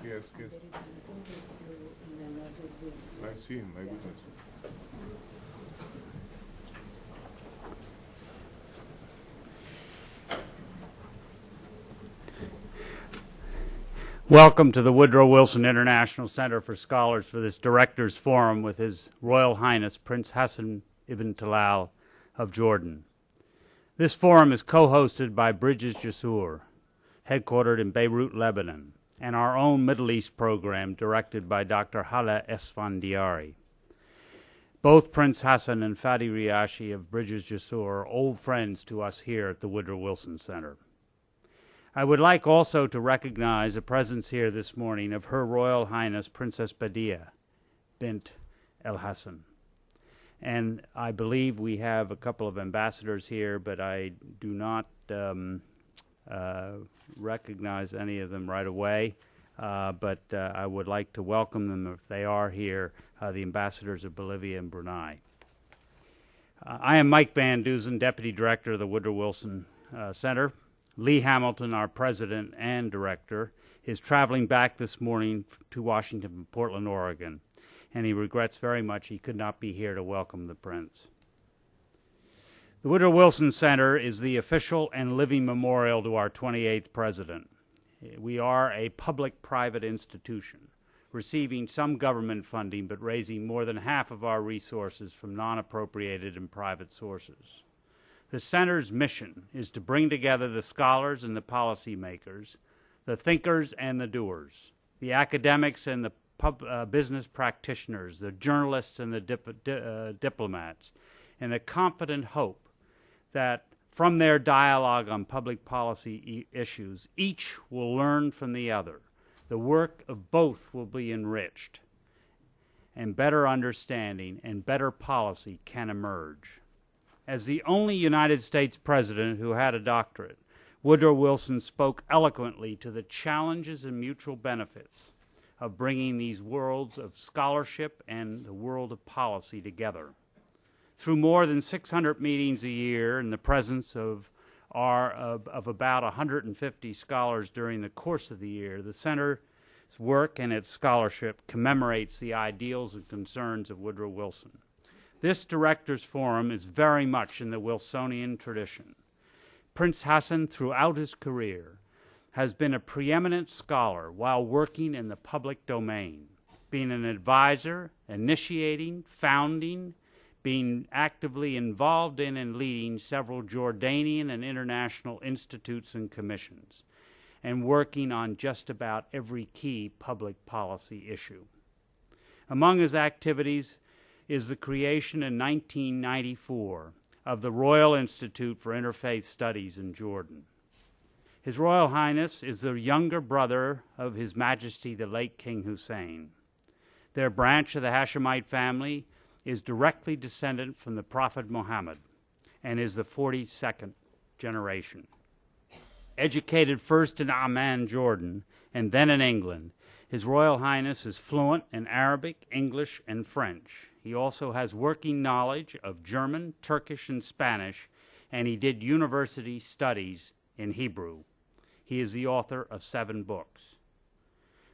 Yes. I see him, my goodness. Welcome to the Woodrow Wilson International Center for Scholars for this Directors Forum with His Royal Highness Prince Hassan ibn Talal of Jordan. This forum is co-hosted by Bridges Jasur, headquartered in Beirut, Lebanon, and our own Middle East program directed by Dr. Hala Esfandiari. Both Prince Hassan and Fadi Riashi of Bridges Jasur are old friends to us here at the Woodrow Wilson Center. I would like also to recognize the presence here this morning of Her Royal Highness Princess Badia bint El Hassan. And I believe we have a couple of ambassadors here, but I do not recognize any of them right away. But I would like to welcome them if they are here, the ambassadors of Bolivia and Brunei. I am Mike Van Dusen, Deputy Director of the Woodrow Wilson Center. Lee Hamilton, our president and director, is traveling back this morning to Washington from Portland, Oregon, and he regrets very much he could not be here to welcome the Prince. The Woodrow Wilson Center is the official and living memorial to our 28th president. We are a public-private institution, receiving some government funding but raising more than half of our resources from non-appropriated and private sources. The center's mission is to bring together the scholars and the policymakers, the thinkers and the doers, the academics and the business practitioners, the journalists and the diplomats, in the confident hope that from their dialogue on public policy issues, each will learn from the other. The work of both will be enriched, and better understanding and better policy can emerge. As the only United States president who had a doctorate, Woodrow Wilson spoke eloquently to the challenges and mutual benefits of bringing these worlds of scholarship and the world of policy together. Through more than 600 meetings a year in the presence of about 150 scholars during the course of the year, the center's work and its scholarship commemorates the ideals and concerns of Woodrow Wilson. This Directors Forum is very much in the Wilsonian tradition. Prince Hassan, throughout his career, has been a preeminent scholar while working in the public domain, being an advisor, initiating, founding, being actively involved in and leading several Jordanian and international institutes and commissions, and working on just about every key public policy issue. Among his activities, is the creation in 1994 of the Royal Institute for Interfaith Studies in Jordan. His Royal Highness is the younger brother of His Majesty the late King Hussein. Their branch of the Hashemite family is directly descendant from the Prophet Muhammad and is the 42nd generation. Educated first in Amman, Jordan, and then in England, His Royal Highness is fluent in Arabic, English, and French. He also has working knowledge of German, Turkish, and Spanish, and he did university studies in Hebrew. He is the author of 7 books.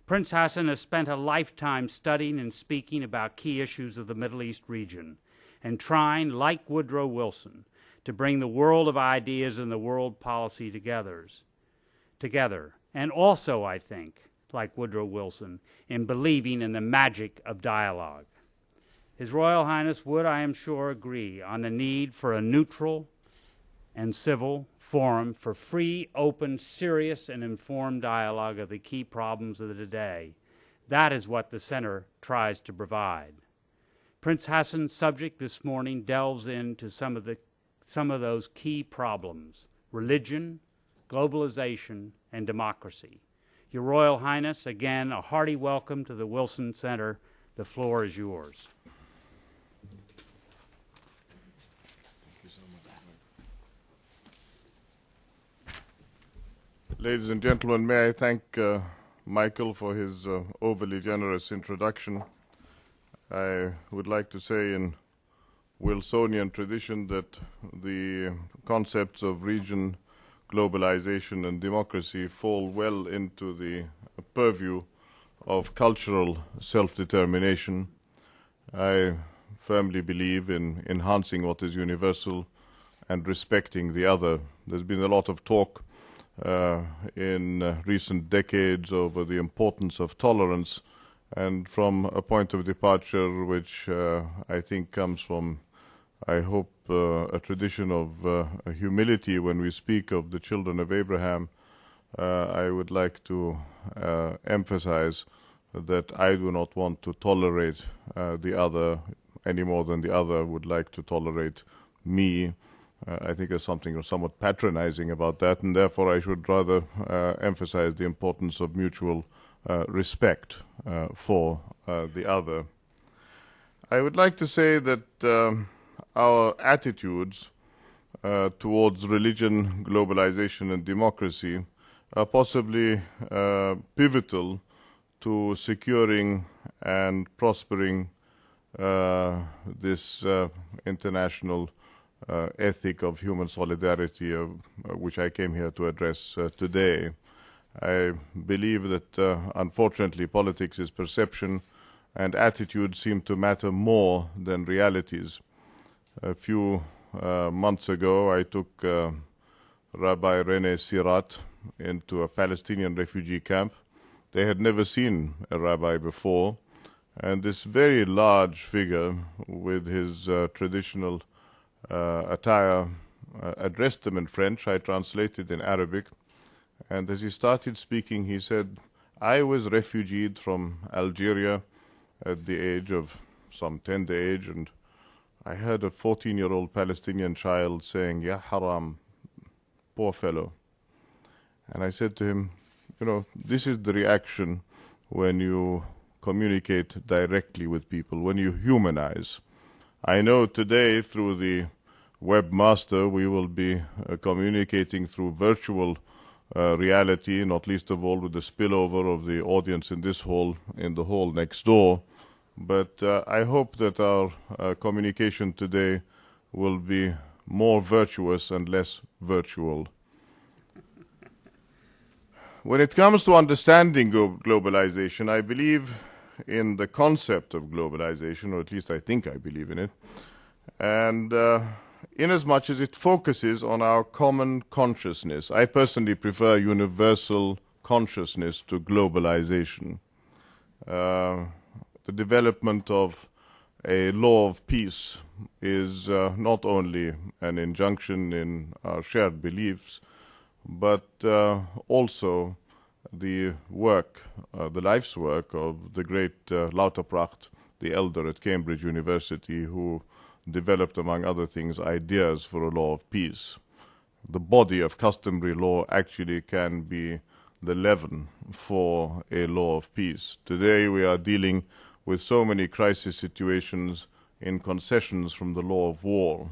Prince Hassan has spent a lifetime studying and speaking about key issues of the Middle East region and trying, like Woodrow Wilson, to bring the world of ideas and the world policy together. And also, I think, like Woodrow Wilson, in believing in the magic of dialogue. His Royal Highness would, I am sure, agree on the need for a neutral and civil forum for free, open, serious, and informed dialogue of the key problems of the day. That is what the Center tries to provide. Prince Hassan's subject this morning delves into some of those key problems: religion, globalization, and democracy. Your Royal Highness, again, a hearty welcome to the Wilson Center. The floor is yours. Ladies and gentlemen, may I thank Michael for his overly generous introduction. I would like to say in Wilsonian tradition that the concepts of region, globalization, and democracy fall well into the purview of cultural self-determination. I firmly believe in enhancing what is universal and respecting the other. There's been a lot of talk in recent decades over the importance of tolerance, and from a point of departure which I think comes from, I hope, a tradition of humility when we speak of the children of Abraham, I would like to emphasize that I do not want to tolerate the other any more than the other would like to tolerate me. I think there's something somewhat patronizing about that, and therefore I should rather emphasize the importance of mutual respect for the other. I would like to say that our attitudes towards religion, globalization, and democracy are possibly pivotal to securing and prospering this international ethic of human solidarity, which I came here to address today. I believe that, unfortunately, politics is perception, and attitudes seem to matter more than realities. A few months ago, I took Rabbi Rene Sirat into a Palestinian refugee camp. They had never seen a rabbi before, and this very large figure with his traditional attire addressed them in French. I translated in Arabic, and as he started speaking, he said, "I was refugeed from Algeria at the age of some tender age, and I heard a 14-year-old Palestinian child saying, 'Ya haram,' poor fellow." And I said to him, you know, this is the reaction when you communicate directly with people, when you humanize. I know today through the webmaster we will be communicating through virtual reality, not least of all with the spillover of the audience in this hall, in the hall next door. But I hope that our communication today will be more virtuous and less virtual. When it comes to understanding globalization, I believe in the concept of globalization, or at least I think I believe in it, and inasmuch as it focuses on our common consciousness. I personally prefer universal consciousness to globalization. The development of a law of peace is not only an injunction in our shared beliefs, but also the work, the life's work of the great Lauterpracht the elder at Cambridge University, who developed, among other things, ideas for a law of peace. The body of customary law actually can be the leaven for a law of peace. Today we are dealing with so many crisis situations in concessions from the law of war,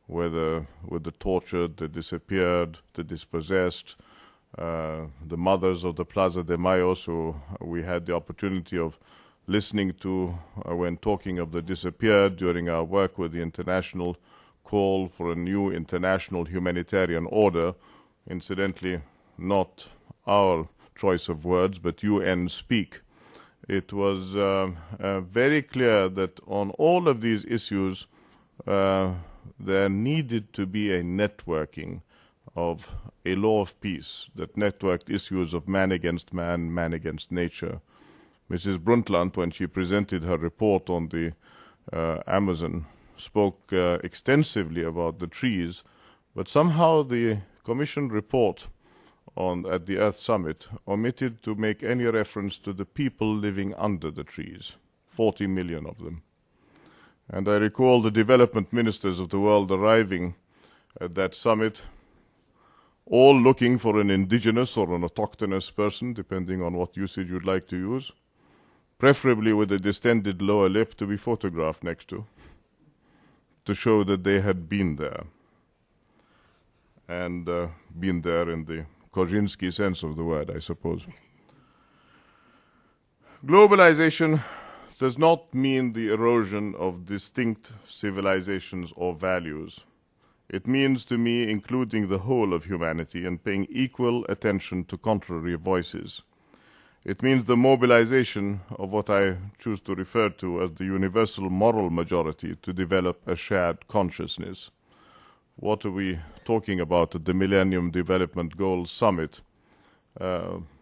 whether with the tortured, the disappeared, the dispossessed, the mothers of the Plaza de Mayo, who we had the opportunity of listening to when talking of the disappeared during our work with the international call for a new international humanitarian order. Incidentally, not our choice of words, but UN speak. It was very clear that on all of these issues, there needed to be a networking of a law of peace that networked issues of man against man, man against nature. Mrs. Brundtland, when she presented her report on the Amazon, spoke extensively about the trees, but somehow the Commission report at the Earth Summit omitted to make any reference to the people living under the trees, 40 million of them. And I recall the development ministers of the world arriving at that summit, all looking for an indigenous or an autochthonous person, depending on what usage you'd like to use, preferably with a distended lower lip to be photographed next to show that they had been there. And been there in the Korzynski sense of the word, I suppose. Globalization does not mean the erosion of distinct civilizations or values. It means to me including the whole of humanity and paying equal attention to contrary voices. It means the mobilization of what I choose to refer to as the universal moral majority to develop a shared consciousness. What are we talking about at the Millennium Development Goals Summit?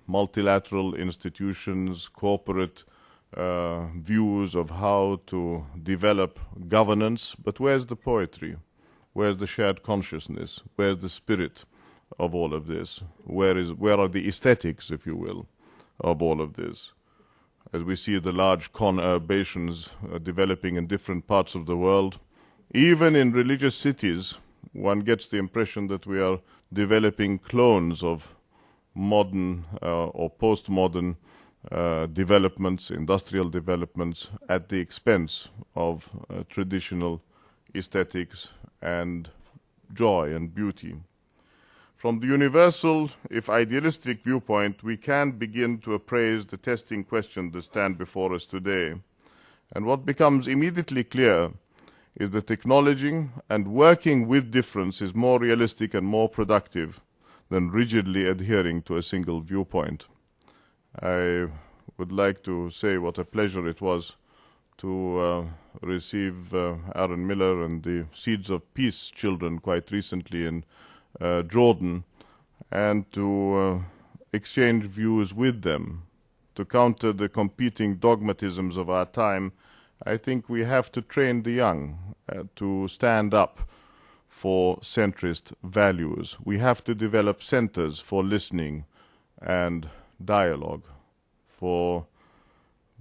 Multilateral institutions, corporate views of how to develop governance, but where's the poetry? Where's the shared consciousness? Where's the spirit of all of this? Where are the aesthetics, if you will, of all of this? As we see the large conurbations developing in different parts of the world, even in religious cities, one gets the impression that we are developing clones of modern or postmodern developments, industrial developments, at the expense of traditional aesthetics and joy and beauty. From the universal, if idealistic viewpoint, we can begin to appraise the testing questions that stand before us today. And what becomes immediately clear is that acknowledging and working with difference is more realistic and more productive than rigidly adhering to a single viewpoint. I would like to say what a pleasure it was to receive Aaron Miller and the Seeds of Peace children quite recently in Jordan, and to exchange views with them, to counter the competing dogmatisms of our time. I think we have to train the young to stand up for centrist values. We have to develop centers for listening and dialogue. For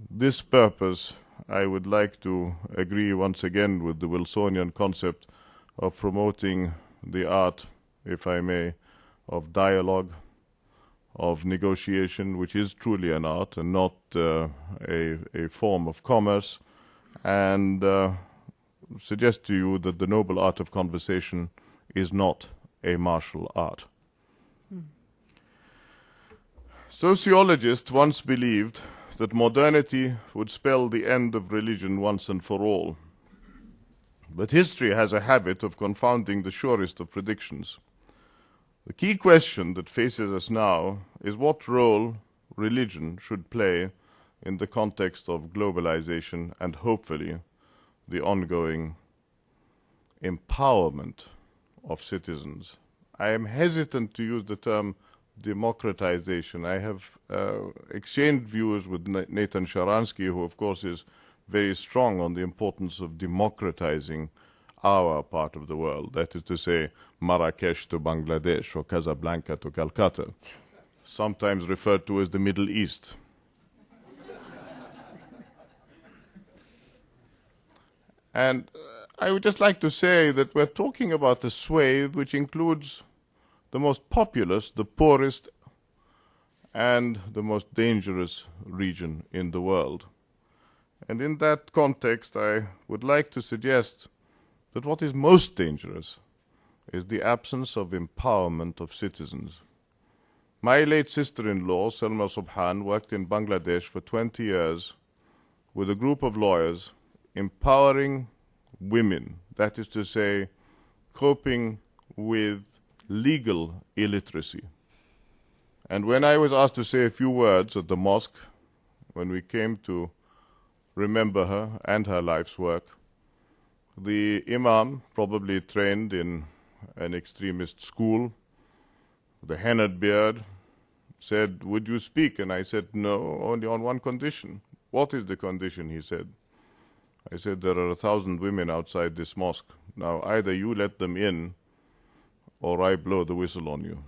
this purpose, I would like to agree once again with the Wilsonian concept of promoting the art, if I may, of dialogue, of negotiation, which is truly an art and not a form of commerce, and suggest to you that the noble art of conversation is not a martial art. Sociologists once believed that modernity would spell the end of religion once and for all. But history has a habit of confounding the surest of predictions. The key question that faces us now is what role religion should play in the context of globalization and hopefully the ongoing empowerment of citizens. I am hesitant to use the term democratization. I have exchanged views with Nathan Sharansky, who of course is very strong on the importance of democratizing our part of the world. That is to say, Marrakesh to Bangladesh or Casablanca to Calcutta, sometimes referred to as the Middle East. And I would just like to say that we're talking about a swathe which includes the most populous, the poorest, and the most dangerous region in the world. And in that context, I would like to suggest that what is most dangerous is the absence of empowerment of citizens. My late sister-in-law, Selma Subhan, worked in Bangladesh for 20 years with a group of lawyers empowering women, that is to say, coping with legal illiteracy. And when I was asked to say a few words at the mosque, when we came to remember her and her life's work, the imam, probably trained in an extremist school, the hennaed beard, said, "Would you speak?" And I said, "No, only on one condition." "What is the condition?" he said. I said, "There are 1,000 women outside this mosque. Now either you let them in or I blow the whistle on you.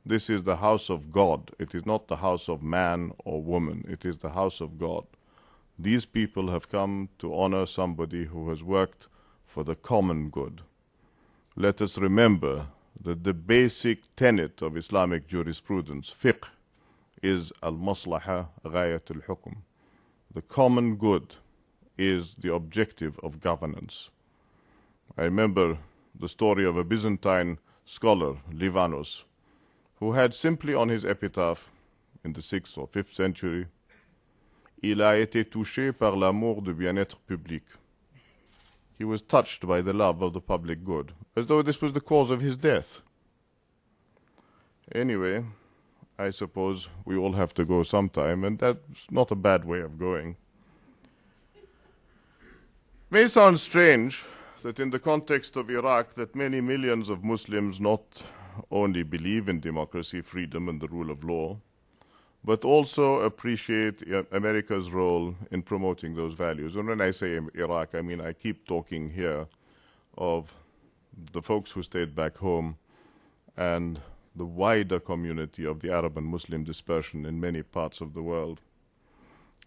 This is the house of God. It is not the house of man or woman. It is the house of God. These people have come to honor somebody who has worked for the common good. Let us remember that the basic tenet of Islamic jurisprudence, fiqh, is al-maslaha ghayat al-hukm. The common good is the objective of governance." I remember the story of a Byzantine scholar, Livanos, who had simply on his epitaph in the 6th or 5th century, "Il a été touché par l'amour du bien-être public." He was touched by the love of the public good, as though this was the cause of his death. Anyway, I suppose we all have to go sometime, and that's not a bad way of going. It may sound strange that in the context of Iraq that many millions of Muslims not only believe in democracy, freedom, and the rule of law, but also appreciate America's role in promoting those values. And when I say Iraq, I mean I keep talking here of the folks who stayed back home and the wider community of the Arab and Muslim dispersion in many parts of the world.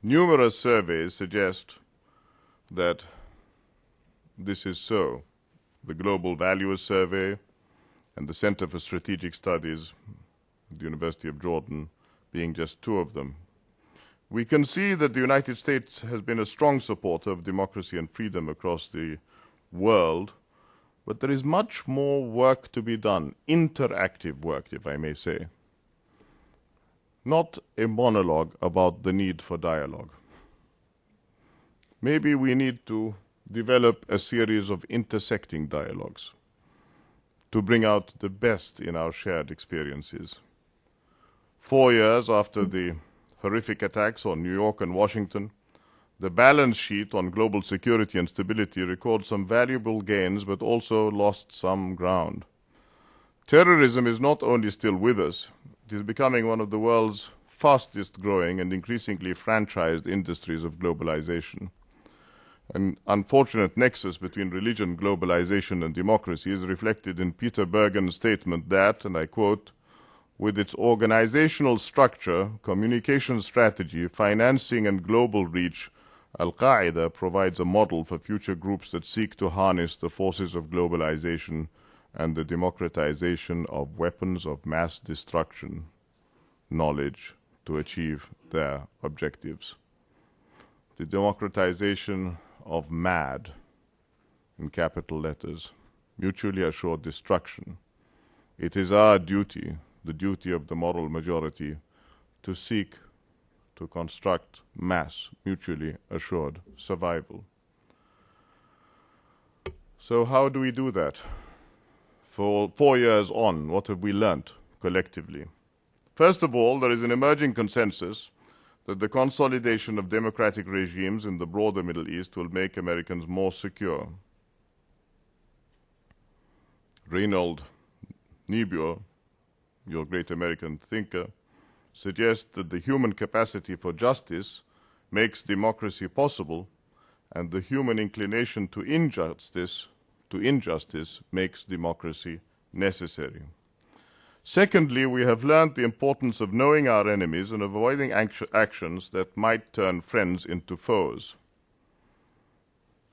Numerous surveys suggest that this is so. The Global Values Survey and the Center for Strategic Studies at the University of Jordan being just two of them. We can see that the United States has been a strong supporter of democracy and freedom across the world, but there is much more work to be done, interactive work, if I may say. Not a monologue about the need for dialogue. Maybe we need to develop a series of intersecting dialogues to bring out the best in our shared experiences. 4 years after the horrific attacks on New York and Washington, the balance sheet on global security and stability records some valuable gains but also lost some ground. Terrorism is not only still with us, it is becoming one of the world's fastest growing and increasingly franchised industries of globalization. An unfortunate nexus between religion, globalization, and democracy is reflected in Peter Bergen's statement that, and I quote, "With its organizational structure, communication strategy, financing, and global reach, Al-Qaeda provides a model for future groups that seek to harness the forces of globalization and the democratization of weapons of mass destruction, knowledge, to achieve their objectives." The democratization of MAD, in capital letters, mutually assured destruction. It is our duty, the duty of the moral majority, to seek to construct mass, mutually assured survival. So how do we do that? For 4 years on, what have we learnt collectively? First of all, there is an emerging consensus that the consolidation of democratic regimes in the broader Middle East will make Americans more secure. Reynold Niebuhr, your great American thinker, suggests that the human capacity for justice makes democracy possible, and the human inclination to injustice makes democracy necessary. Secondly, we have learned the importance of knowing our enemies and avoiding actions that might turn friends into foes.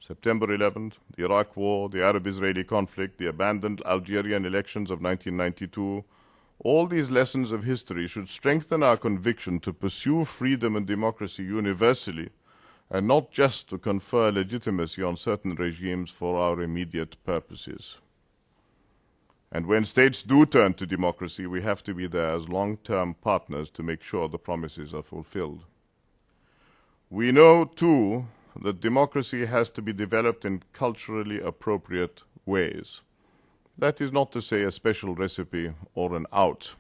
September 11th, the Iraq War, the Arab-Israeli conflict, the abandoned Algerian elections of 1992, all these lessons of history should strengthen our conviction to pursue freedom and democracy universally, and not just to confer legitimacy on certain regimes for our immediate purposes. And when states do turn to democracy, we have to be there as long-term partners to make sure the promises are fulfilled. We know, too, that democracy has to be developed in culturally appropriate ways. That is not to say a special recipe or an out.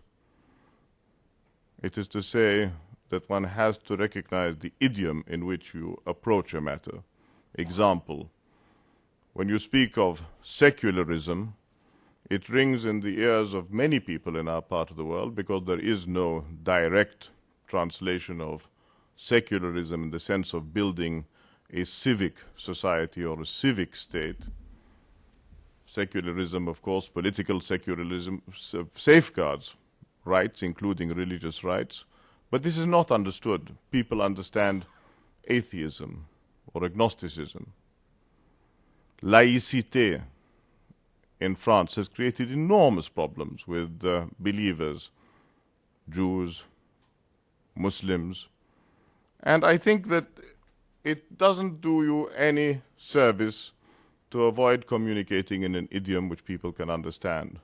It is to say that one has to recognize the idiom in which you approach a matter. Example, when you speak of secularism, it rings in the ears of many people in our part of the world because there is no direct translation of secularism in the sense of building a civic society or a civic state. Secularism, of course, political secularism safeguards rights, including religious rights, but this is not understood. People understand atheism or agnosticism. Laïcité in France has created enormous problems with believers, Jews, Muslims, and I think that it doesn't do you any service to avoid communicating in an idiom which people can understand.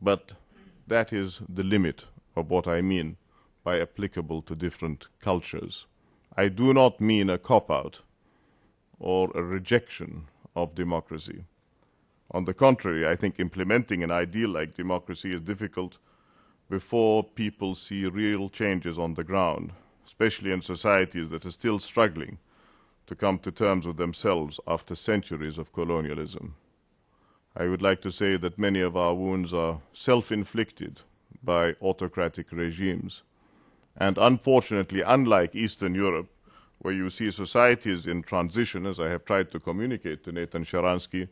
But that is the limit of what I mean by applicable to different cultures. I do not mean a cop-out or a rejection of democracy. On the contrary, I think implementing an ideal like democracy is difficult before people see real changes on the ground, especially in societies that are still struggling to come to terms with themselves after centuries of colonialism. I would like to say that many of our wounds are self-inflicted by autocratic regimes. And unfortunately, unlike Eastern Europe, where you see societies in transition, as I have tried to communicate to Nathan Sharansky,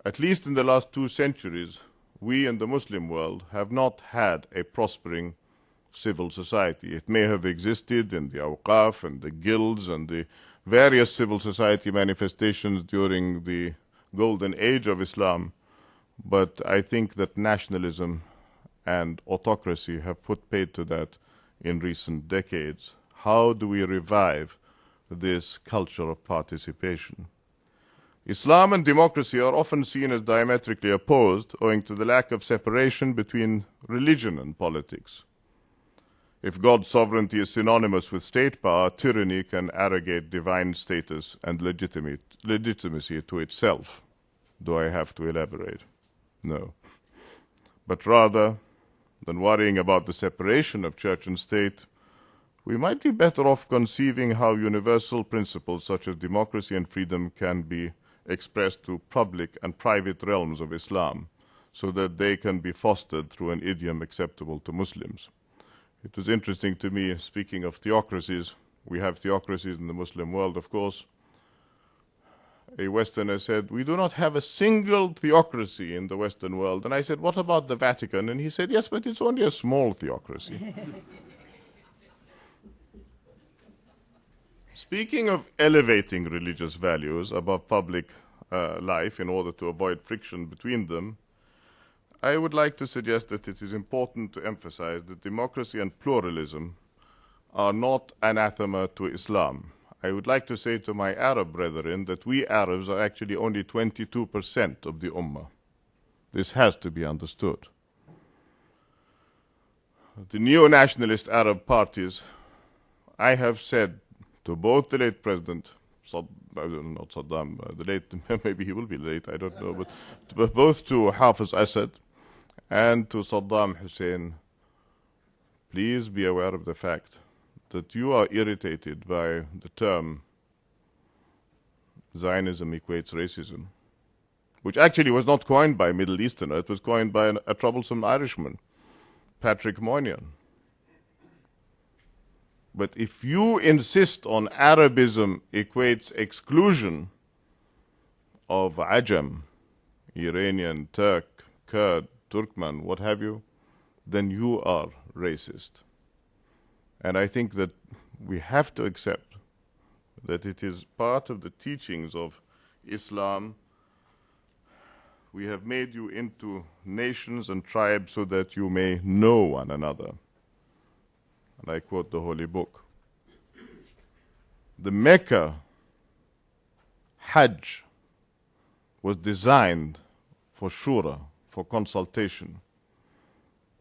at least in the last 2 centuries, we in the Muslim world have not had a prospering civil society. It may have existed in the awqaf and the guilds and the various civil society manifestations during the golden age of Islam, but I think that nationalism and autocracy have put paid to that in recent decades. How do we revive this culture of participation? Islam and democracy are often seen as diametrically opposed, owing to the lack of separation between religion and politics. If God's sovereignty is synonymous with state power, tyranny can arrogate divine status and legitimacy to itself. Do I have to elaborate? No. But rather than worrying about the separation of church and state, we might be better off conceiving how universal principles such as democracy and freedom can be expressed to public and private realms of Islam, so that they can be fostered through an idiom acceptable to Muslims. It was interesting to me, speaking of theocracies, we have theocracies in the Muslim world, of course. A Westerner said, we do not have a single theocracy in the Western world. And I said, what about the Vatican? And he said, yes, but it's only a small theocracy. Speaking of elevating religious values above public life in order to avoid friction between them, I would like to suggest that it is important to emphasize that democracy and pluralism are not anathema to Islam. I would like to say to my Arab brethren that we Arabs are actually only 22% of the Ummah. This has to be understood. The neo-nationalist Arab parties, I have said to both the late President, not Saddam, the late, maybe he will be late, I don't know, but both to Hafiz Assad and to Saddam Hussein, please be aware of the fact that you are irritated by the term Zionism equates racism, which actually was not coined by a Middle Easterner, it was coined by a troublesome Irishman, Patrick Moynihan. But if you insist on Arabism equates exclusion of Ajam, Iranian, Turk, Kurd, Turkmen, what have you, then you are racist. And I think that we have to accept that it is part of the teachings of Islam. We have made you into nations and tribes so that you may know one another. And I quote the Holy Book. The Mecca Hajj was designed for shura, for consultation.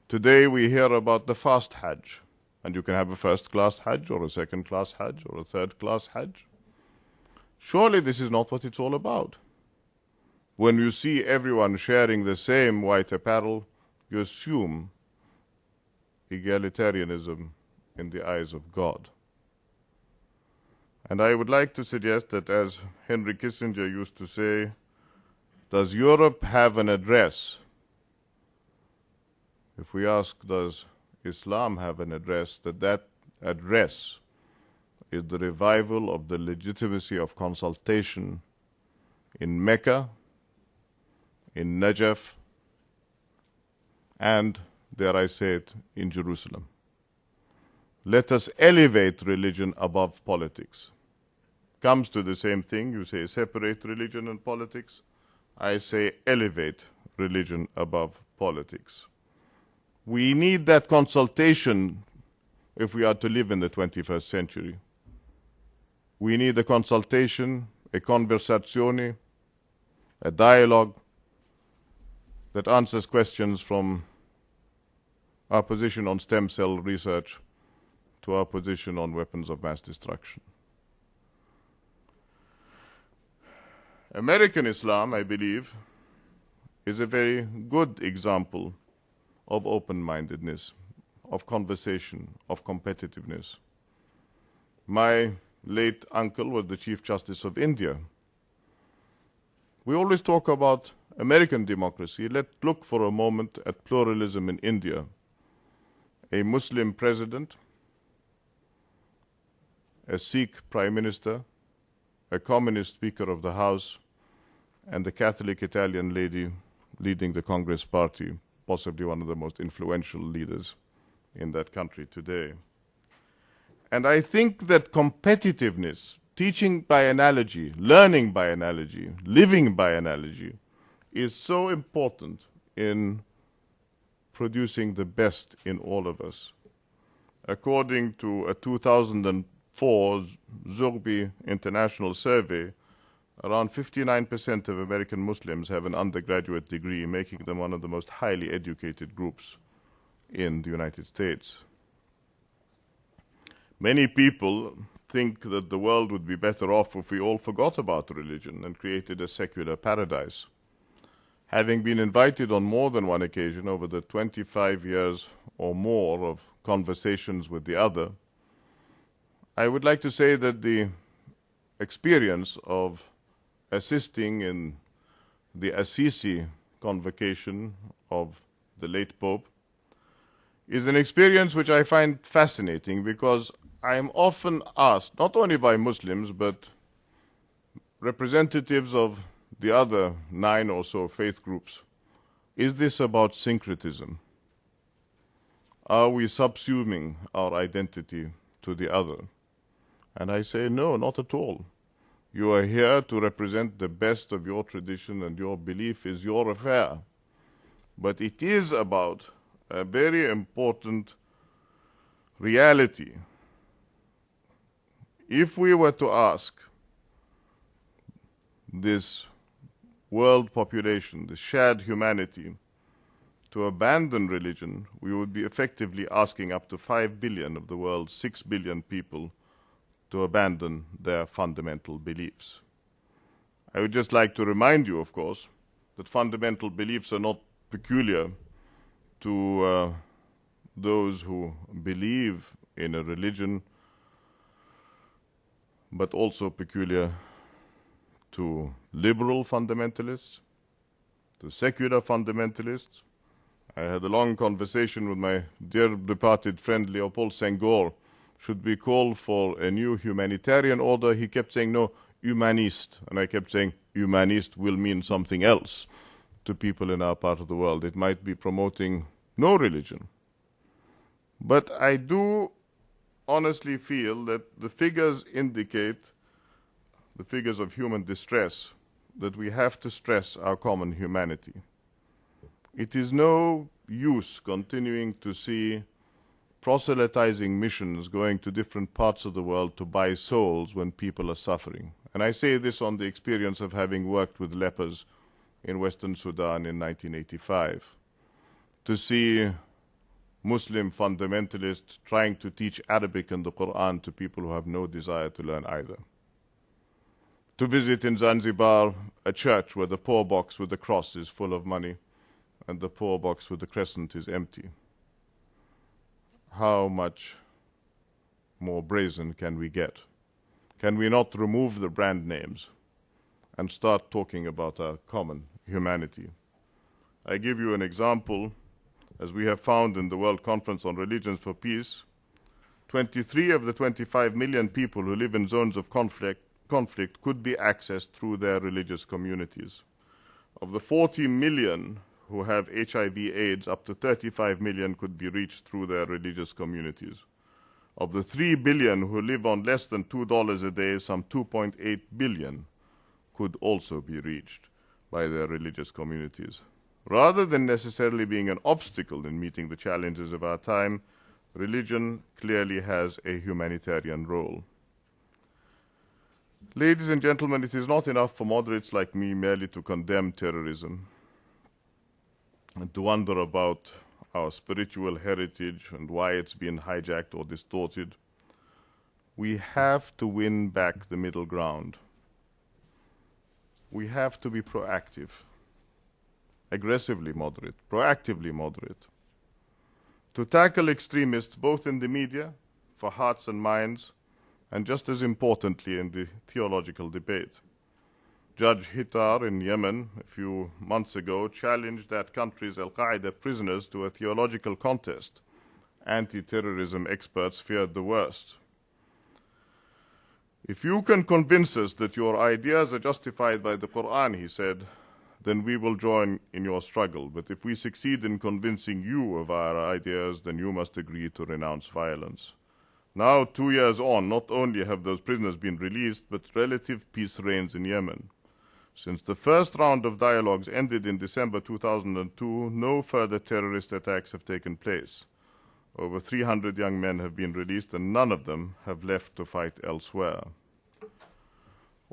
Today we hear about the fast Hajj, and you can have a first-class Hajj or a second-class Hajj or a third-class Hajj. Surely this is not what it's all about. When you see everyone sharing the same white apparel, you assume egalitarianism in the eyes of God. And I would like to suggest that, as Henry Kissinger used to say, does Europe have an address? If we ask, does Islam have an address, that address is the revival of the legitimacy of consultation in Mecca, in Najaf, and, dare I say it, in Jerusalem. Let us elevate religion above politics. Comes to the same thing. You say separate religion and politics. I say elevate religion above politics. We need that consultation if we are to live in the 21st century. We need a consultation, a conversazione, a dialogue that answers questions from our position on stem cell research to our position on weapons of mass destruction. American Islam, I believe, is a very good example of open-mindedness, of conversation, of competitiveness. My late uncle was the Chief Justice of India. We always talk about American democracy. Let's look for a moment at pluralism in India. A Muslim president, a Sikh prime minister, a communist speaker of the House, and a Catholic Italian lady leading the Congress party, possibly one of the most influential leaders in that country today. And I think that competitiveness, teaching by analogy, learning by analogy, living by analogy, is so important in producing the best in all of us. According to a 2004 Zurbi International Survey, around 59% of American Muslims have an undergraduate degree, making them one of the most highly educated groups in the United States. Many people think that the world would be better off if we all forgot about religion and created a secular paradise. Having been invited on more than one occasion over the 25 years or more of conversations with the other, I would like to say that the experience of assisting in the Assisi convocation of the late Pope is an experience which I find fascinating, because I am often asked, not only by Muslims, but representatives of the other 9 or so faith groups, is this about syncretism? Are we subsuming our identity to the other? And I say, no, not at all. You are here to represent the best of your tradition, and your belief is your affair. But it is about a very important reality. If we were to ask this world population, the shared humanity, to abandon religion, we would be effectively asking up to 5 billion of the world's 6 billion people to abandon their fundamental beliefs. I would just like to remind you, of course, that fundamental beliefs are not peculiar to those who believe in a religion, but also peculiar to liberal fundamentalists, to secular fundamentalists. I had a long conversation with my dear departed friend Leopold Senghor. Should we call for a new humanitarian order? He kept saying, no, humanist. And I kept saying, humanist will mean something else to people in our part of the world. It might be promoting no religion. But I do honestly feel that the figures indicate the figures of human distress, that we have to stress our common humanity. It is no use continuing to see proselytizing missions going to different parts of the world to buy souls when people are suffering. And I say this on the experience of having worked with lepers in Western Sudan in 1985. To see Muslim fundamentalists trying to teach Arabic and the Quran to people who have no desire to learn either. To visit in Zanzibar a church where the poor box with the cross is full of money and the poor box with the crescent is empty. How much more brazen can we get? Can we not remove the brand names and start talking about our common humanity? I give you an example. As we have found in the World Conference on Religions for Peace, 23 of the 25 million people who live in zones of conflict could be accessed through their religious communities. Of the 40 million who have HIV/AIDS, up to 35 million could be reached through their religious communities. Of the 3 billion who live on less than $2 a day, some 2.8 billion could also be reached by their religious communities. Rather than necessarily being an obstacle in meeting the challenges of our time, religion clearly has a humanitarian role. Ladies and gentlemen, it is not enough for moderates like me merely to condemn terrorism and to wonder about our spiritual heritage and why it's been hijacked or distorted. We have to win back the middle ground. We have to be proactive, aggressively moderate, proactively moderate, to tackle extremists both in the media, for hearts and minds, and just as importantly in the theological debate. Judge Hittar in Yemen a few months ago challenged that country's Al-Qaeda prisoners to a theological contest. Anti-terrorism experts feared the worst. If you can convince us that your ideas are justified by the Quran, he said, then we will join in your struggle. But if we succeed in convincing you of our ideas, then you must agree to renounce violence. Now, 2 years on, not only have those prisoners been released, but relative peace reigns in Yemen. Since the first round of dialogues ended in December 2002, no further terrorist attacks have taken place. Over 300 young men have been released, and none of them have left to fight elsewhere.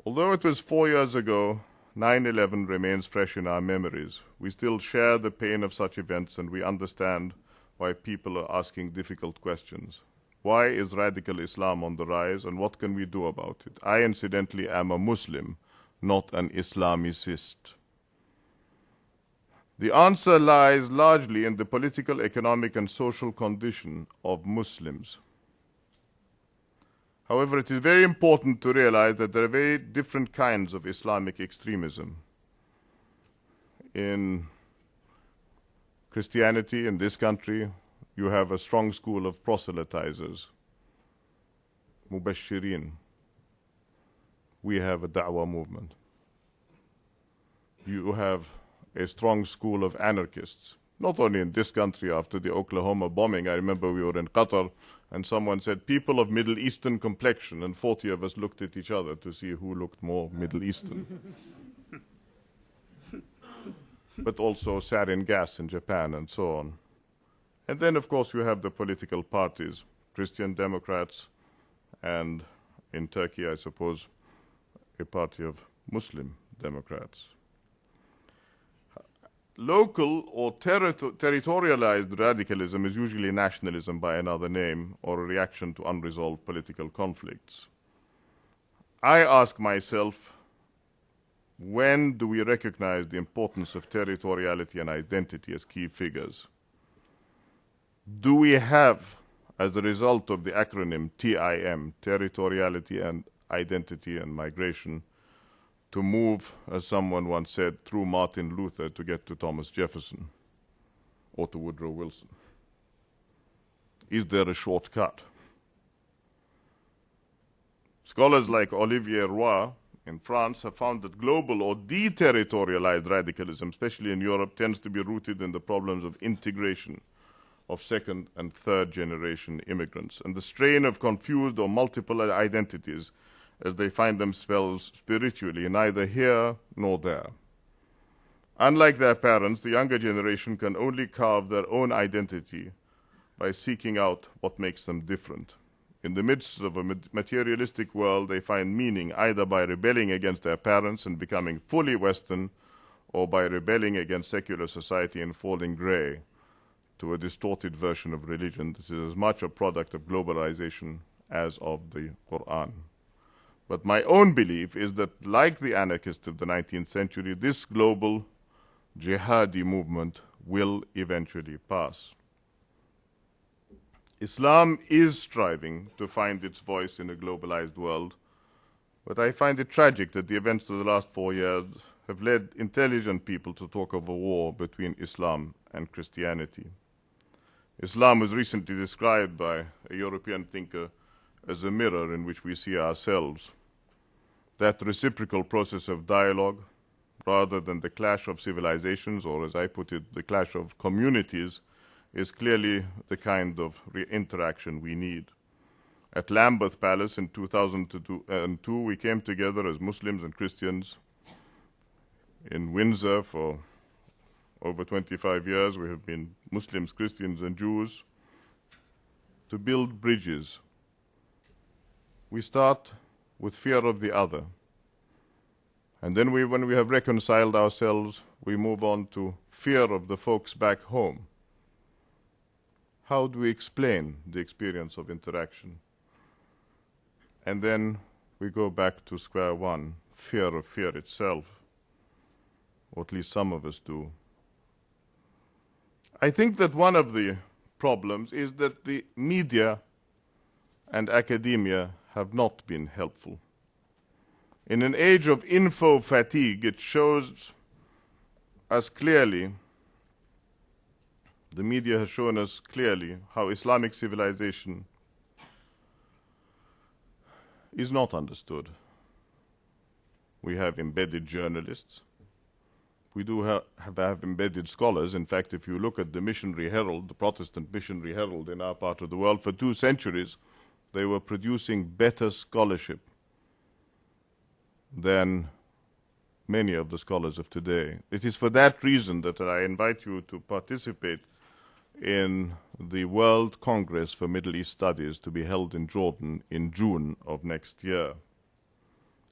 Although it was 4 years ago, 9/11 remains fresh in our memories. We still share the pain of such events, and we understand why people are asking difficult questions. Why is radical Islam on the rise, and what can we do about it? I, incidentally, am a Muslim, not an Islamicist. The answer lies largely in the political, economic, and social condition of Muslims. However, it is very important to realize that there are very different kinds of Islamic extremism. In Christianity, in this country, you have a strong school of proselytizers, mubashirin. We have a da'wah movement. You have a strong school of anarchists, not only in this country. After the Oklahoma bombing, I remember we were in Qatar, and someone said, people of Middle Eastern complexion, and 40 of us looked at each other to see who looked more Middle Eastern. But also sarin gas in Japan and so on. And then, of course, you have the political parties, Christian Democrats, and in Turkey, I suppose, a party of Muslim Democrats. Local or territorialized radicalism is usually nationalism by another name or a reaction to unresolved political conflicts. I ask myself, when do we recognize the importance of territoriality and identity as key figures? Do we have, as a result of the acronym TIM, territoriality and identity and migration, to move, as someone once said, through Martin Luther to get to Thomas Jefferson or to Woodrow Wilson? Is there a shortcut? Scholars like Olivier Roy in France have found that global or deterritorialized radicalism, especially in Europe, tends to be rooted in the problems of integration of second and third generation immigrants and the strain of confused or multiple identities as they find themselves spiritually neither here nor there. Unlike their parents, the younger generation can only carve their own identity by seeking out what makes them different. In the midst of a materialistic world, they find meaning either by rebelling against their parents and becoming fully Western, or by rebelling against secular society and falling grey to a distorted version of religion. This is as much a product of globalization as of the Quran. But my own belief is that, like the anarchists of the 19th century, this global jihadi movement will eventually pass. Islam is striving to find its voice in a globalized world, but I find it tragic that the events of the last 4 years have led intelligent people to talk of a war between Islam and Christianity. Islam was recently described by a European thinker as a mirror in which we see ourselves. That reciprocal process of dialogue, rather than the clash of civilizations, or as I put it, the clash of communities, is clearly the kind of interaction we need. At Lambeth Palace in 2002, we came together as Muslims and Christians. In Windsor for over 25 years, we have been Muslims, Christians, and Jews to build bridges. We start with fear of the other. And then when we have reconciled ourselves, we move on to fear of the folks back home. How do we explain the experience of interaction? And then we go back to square one, fear of fear itself. Or at least some of us do. I think that one of the problems is that the media and academia have not been helpful. In an age of info fatigue, it shows us clearly, the media has shown us clearly how Islamic civilization is not understood. We have embedded journalists. We do have embedded scholars. In fact, if you look at the Missionary Herald, the Protestant Missionary Herald in our part of the world, for 2 centuries, they were producing better scholarship than many of the scholars of today. It is for that reason that I invite you to participate in the World Congress for Middle East Studies to be held in Jordan in June of next year.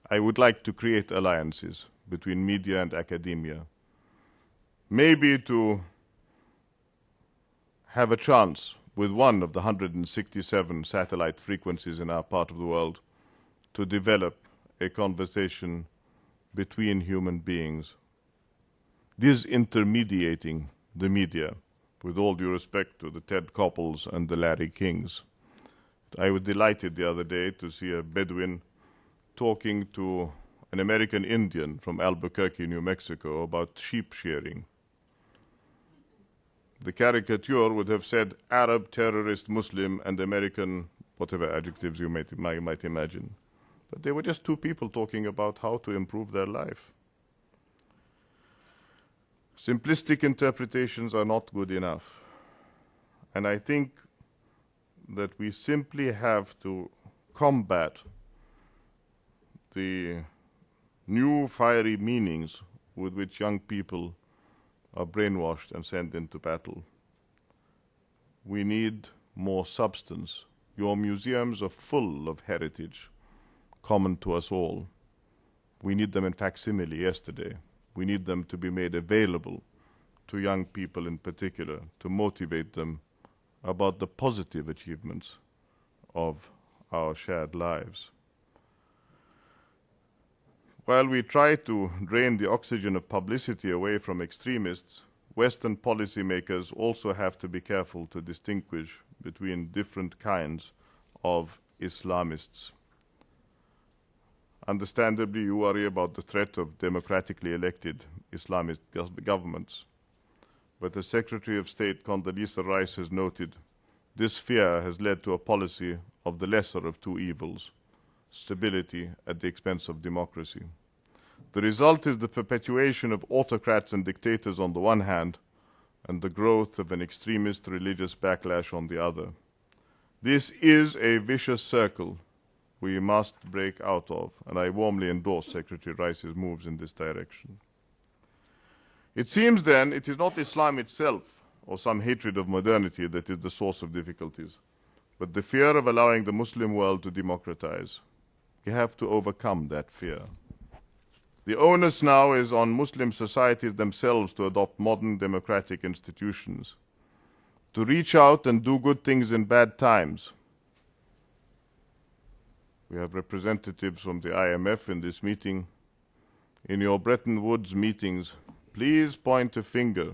I would like to create alliances between media and academia, maybe to have a chance with one of the 167 satellite frequencies in our part of the world to develop a conversation between human beings, disintermediating the media, with all due respect to the Ted Koppels and the Larry Kings. I was delighted the other day to see a Bedouin talking to an American Indian from Albuquerque, New Mexico, about sheep shearing. The caricature would have said Arab, terrorist, Muslim, and American, whatever adjectives you might imagine. But they were just two people talking about how to improve their life. Simplistic interpretations are not good enough. And I think that we simply have to combat the new fiery meanings with which young people are brainwashed and sent into battle. We need more substance. Your museums are full of heritage, common to us all. We need them in facsimile yesterday. We need them to be made available to young people in particular, to motivate them about the positive achievements of our shared lives. While we try to drain the oxygen of publicity away from extremists, Western policymakers also have to be careful to distinguish between different kinds of Islamists. Understandably, you worry about the threat of democratically elected Islamist governments. But as Secretary of State Condoleezza Rice has noted, this fear has led to a policy of the lesser of two evils, stability at the expense of democracy. The result is the perpetuation of autocrats and dictators on the one hand, and the growth of an extremist religious backlash on the other. This is a vicious circle we must break out of, and I warmly endorse Secretary Rice's moves in this direction. It seems then it is not Islam itself or some hatred of modernity that is the source of difficulties, but the fear of allowing the Muslim world to democratize. We have to overcome that fear. The onus now is on Muslim societies themselves to adopt modern democratic institutions, to reach out and do good things in bad times. We have representatives from the IMF in this meeting. In your Bretton Woods meetings, please point a finger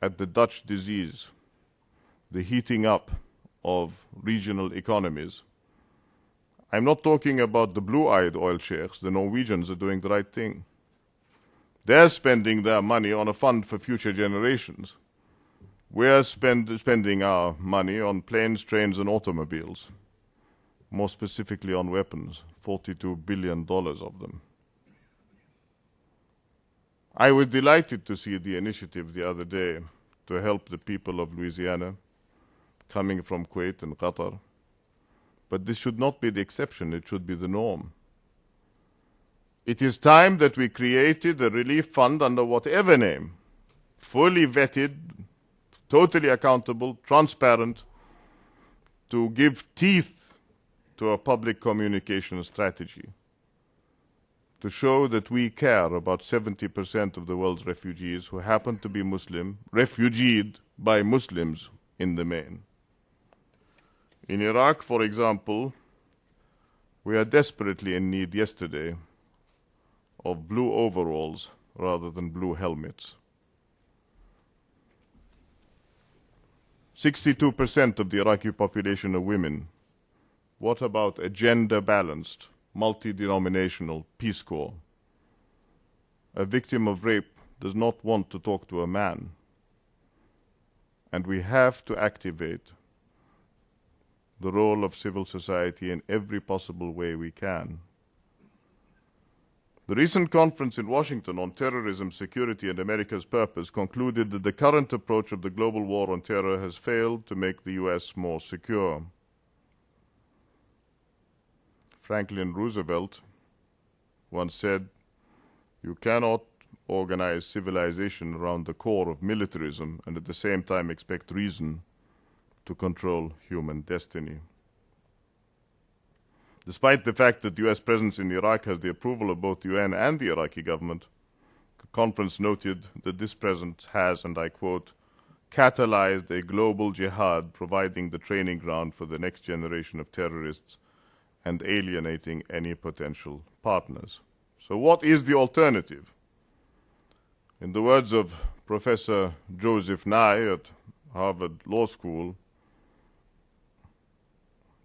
at the Dutch disease, the heating up of regional economies. I'm not talking about the blue-eyed oil sheikhs. The Norwegians are doing the right thing. They're spending their money on a fund for future generations. We're spending our money on planes, trains, and automobiles. More specifically on weapons, $42 billion of them. I was delighted to see the initiative the other day to help the people of Louisiana coming from Kuwait and Qatar. But this should not be the exception, it should be the norm. It is time that we created a relief fund under whatever name, fully vetted, totally accountable, transparent, to give teeth to a public communication strategy, to show that we care about 70% of the world's refugees who happen to be Muslim, refugeed by Muslims in the main. In Iraq, for example, we are desperately in need yesterday of blue overalls rather than blue helmets. 62% of the Iraqi population are women. What about a gender-balanced, multi-denominational Peace Corps? A victim of rape does not want to talk to a man. And we have to activate the role of civil society in every possible way we can. The recent conference in Washington on terrorism, security, and America's purpose concluded that the current approach of the global war on terror has failed to make the U.S. more secure. Franklin Roosevelt once said, "You cannot organize civilization around the core of militarism and at the same time expect reason to control human destiny." Despite the fact that the U.S. presence in Iraq has the approval of both the UN and the Iraqi government, the conference noted that this presence has, and I quote, "catalyzed a global jihad providing the training ground for the next generation of terrorists and alienating any potential partners." So what is the alternative? In the words of Professor Joseph Nye at Harvard Law School,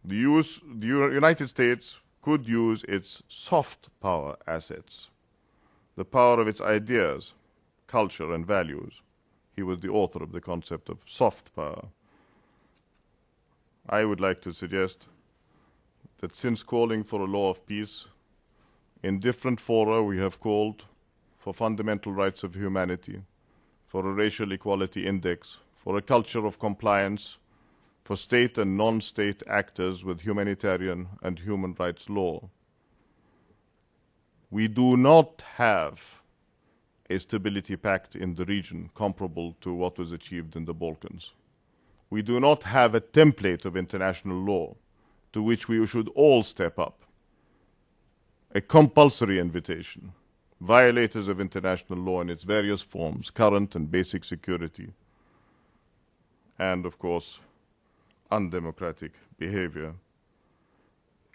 the United States could use its soft power assets, the power of its ideas, culture, and values. He was the author of the concept of soft power. I would like to suggest that since calling for a law of peace, in different fora we have called for fundamental rights of humanity, for a racial equality index, for a culture of compliance, for state and non-state actors with humanitarian and human rights law. We do not have a stability pact in the region comparable to what was achieved in the Balkans. We do not have a template of international law to which we should all step up. A compulsory invitation. Violators of international law in its various forms, current and basic security, and of course, undemocratic behavior.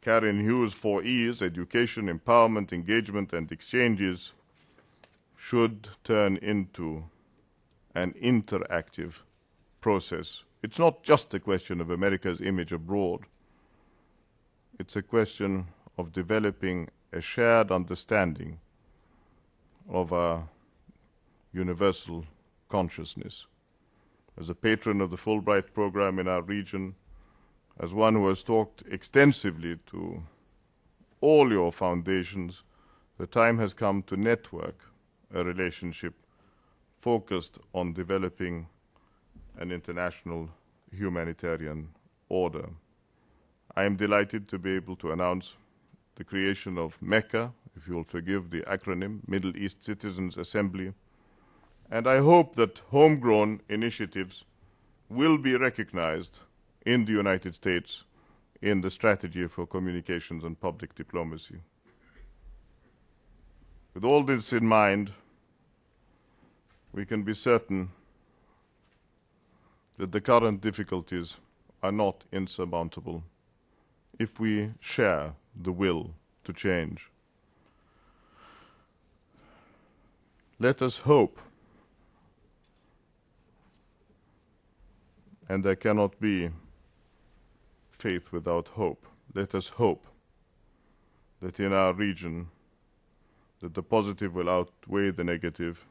Karen Hughes' 4E's, education, empowerment, engagement, and exchanges, should turn into an interactive process. It's not just a question of America's image abroad. It's a question of developing a shared understanding of our universal consciousness. As a patron of the Fulbright program in our region, as one who has talked extensively to all your foundations, the time has come to network a relationship focused on developing an international humanitarian order. I am delighted to be able to announce the creation of MECA, if you will forgive the acronym, Middle East Citizens Assembly, and I hope that homegrown initiatives will be recognized in the United States in the strategy for communications and public diplomacy. With all this in mind, we can be certain that the current difficulties are not insurmountable if we share the will to change. Let us hope, and there cannot be faith without hope. Let us hope that in our region that the positive will outweigh the negative,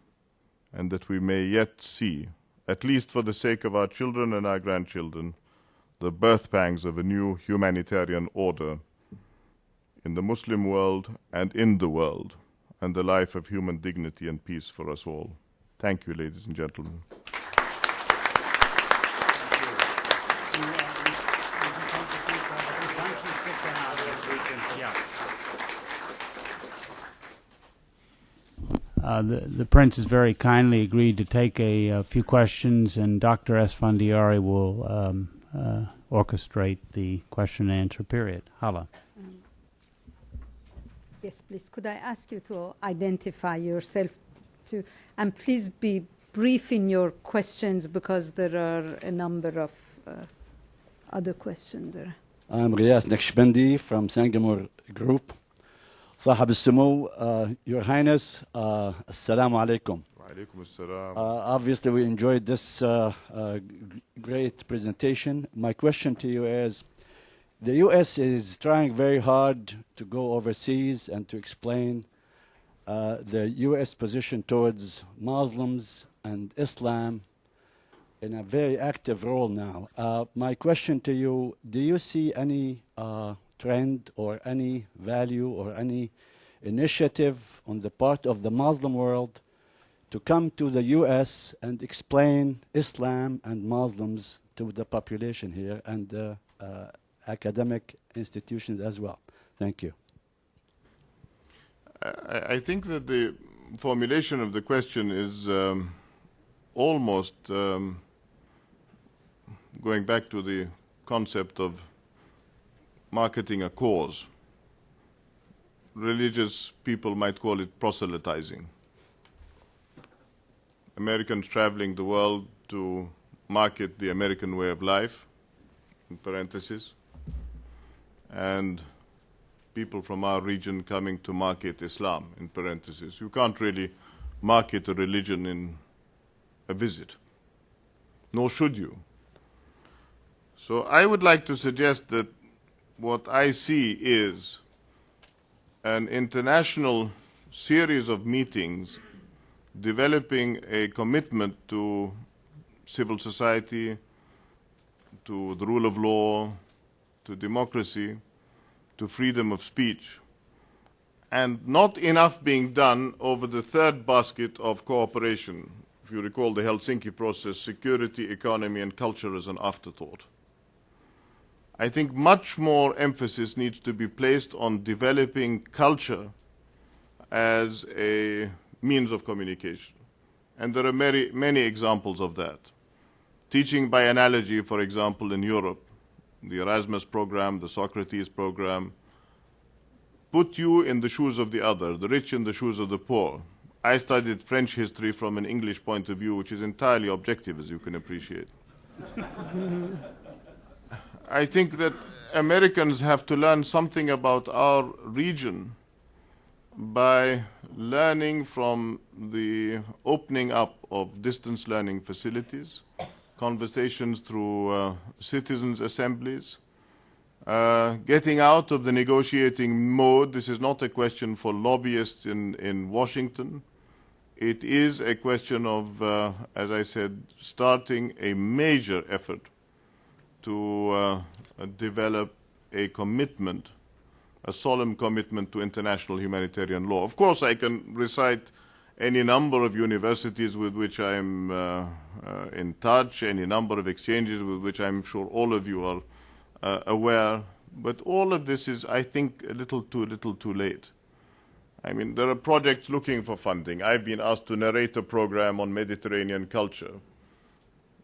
and that we may yet see, at least for the sake of our children and our grandchildren, the birth pangs of a new humanitarian order in the Muslim world and in the world, and the life of human dignity and peace for us all. Thank you, ladies and gentlemen. The Prince has very kindly agreed to take a few questions, and Dr. Esfandiari will orchestrate the question and answer period. Hala. Yes, please. Could I ask you to identify yourself and please be brief in your questions, because there are a number of other questions there. I'm Riyas Naqshbandi from Sanghamore Group. صاحب السمو, Your Highness, Assalamu alaikum. Obviously, we enjoyed this great presentation. My question to you is, the U.S. is trying very hard to go overseas and to explain the U.S. position towards Muslims and Islam in a very active role now. My question to you, do you see any trend or any value or any initiative on the part of the Muslim world to come to the U.S. and explain Islam and Muslims to the population here and academic institutions as well? Thank you. I think that the formulation of the question is almost going back to the concept of marketing a cause. Religious people might call it proselytizing. Americans traveling the world to market the American way of life, in parentheses, and people from our region coming to market Islam, in parentheses. You can't really market a religion in a visit, nor should you. So I would like to suggest that what I see is an international series of meetings developing a commitment to civil society, to the rule of law, to democracy, to freedom of speech, and not enough being done over the third basket of cooperation. If you recall the Helsinki process, security, economy, and culture as an afterthought. I think much more emphasis needs to be placed on developing culture as a means of communication. And there are many examples of that. Teaching by analogy, for example, in Europe, the Erasmus program, the Socrates program, put you in the shoes of the other, the rich in the shoes of the poor. I studied French history from an English point of view, which is entirely objective, as you can appreciate. I think that Americans have to learn something about our region by learning from the opening up of distance learning facilities, conversations through citizens' assemblies, getting out of the negotiating mode. This is not a question for lobbyists in Washington. It is a question of, as I said, starting a major effort to develop a commitment, a solemn commitment to international humanitarian law. Of course, I can recite any number of universities with which I'm in touch, any number of exchanges with which I'm sure all of you are aware. But all of this is, I think, a little too late. I mean, there are projects looking for funding. I've been asked to narrate a program on Mediterranean culture.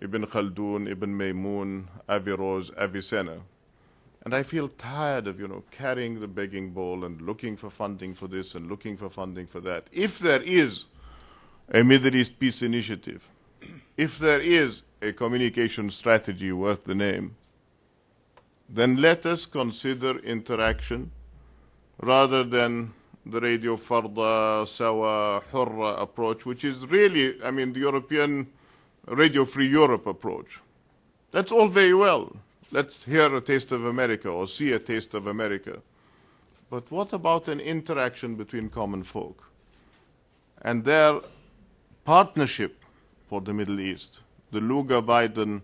Ibn Khaldun, Ibn Maymun, Averroes, Avicenna. And I feel tired of, carrying the begging bowl and looking for funding for this and looking for funding for that. If there is a Middle East peace initiative, if there is a communication strategy worth the name, then let us consider interaction rather than the Radio Farda, Sawa, Hurra approach, which is really, the European Radio Free Europe approach. That's all very well. Let's hear a taste of America or see a taste of America. But what about an interaction between common folk and their partnership for the Middle East? The Lugar-Biden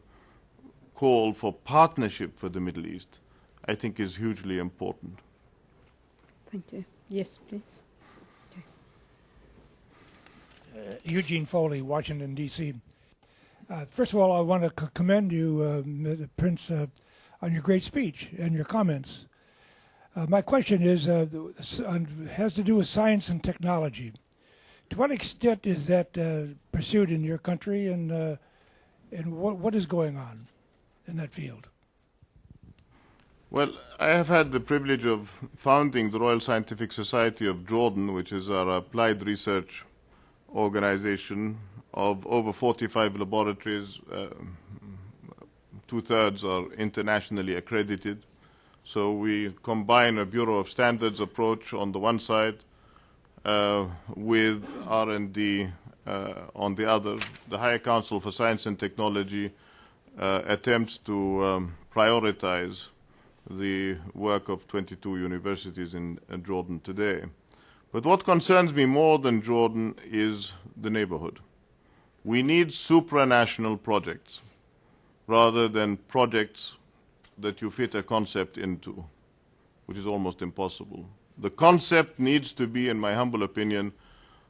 call for partnership for the Middle East, I think, is hugely important. Thank you. Yes, please. Okay. Eugene Foley, Washington, D.C. First of all, I want to commend you, Prince, on your great speech and your comments. My question is has to do with science and technology. To what extent is that pursued in your country, and what is going on in that field? Well, I have had the privilege of founding the Royal Scientific Society of Jordan, which is our applied research organization of over 45 laboratories. Two-thirds are internationally accredited. So we combine a Bureau of Standards approach on the one side with R&D on the other. The Higher Council for Science and Technology attempts to prioritize the work of 22 universities in Jordan today. But what concerns me more than Jordan is the neighborhood. We need supranational projects rather than projects that you fit a concept into, which is almost impossible. The concept needs to be, in my humble opinion,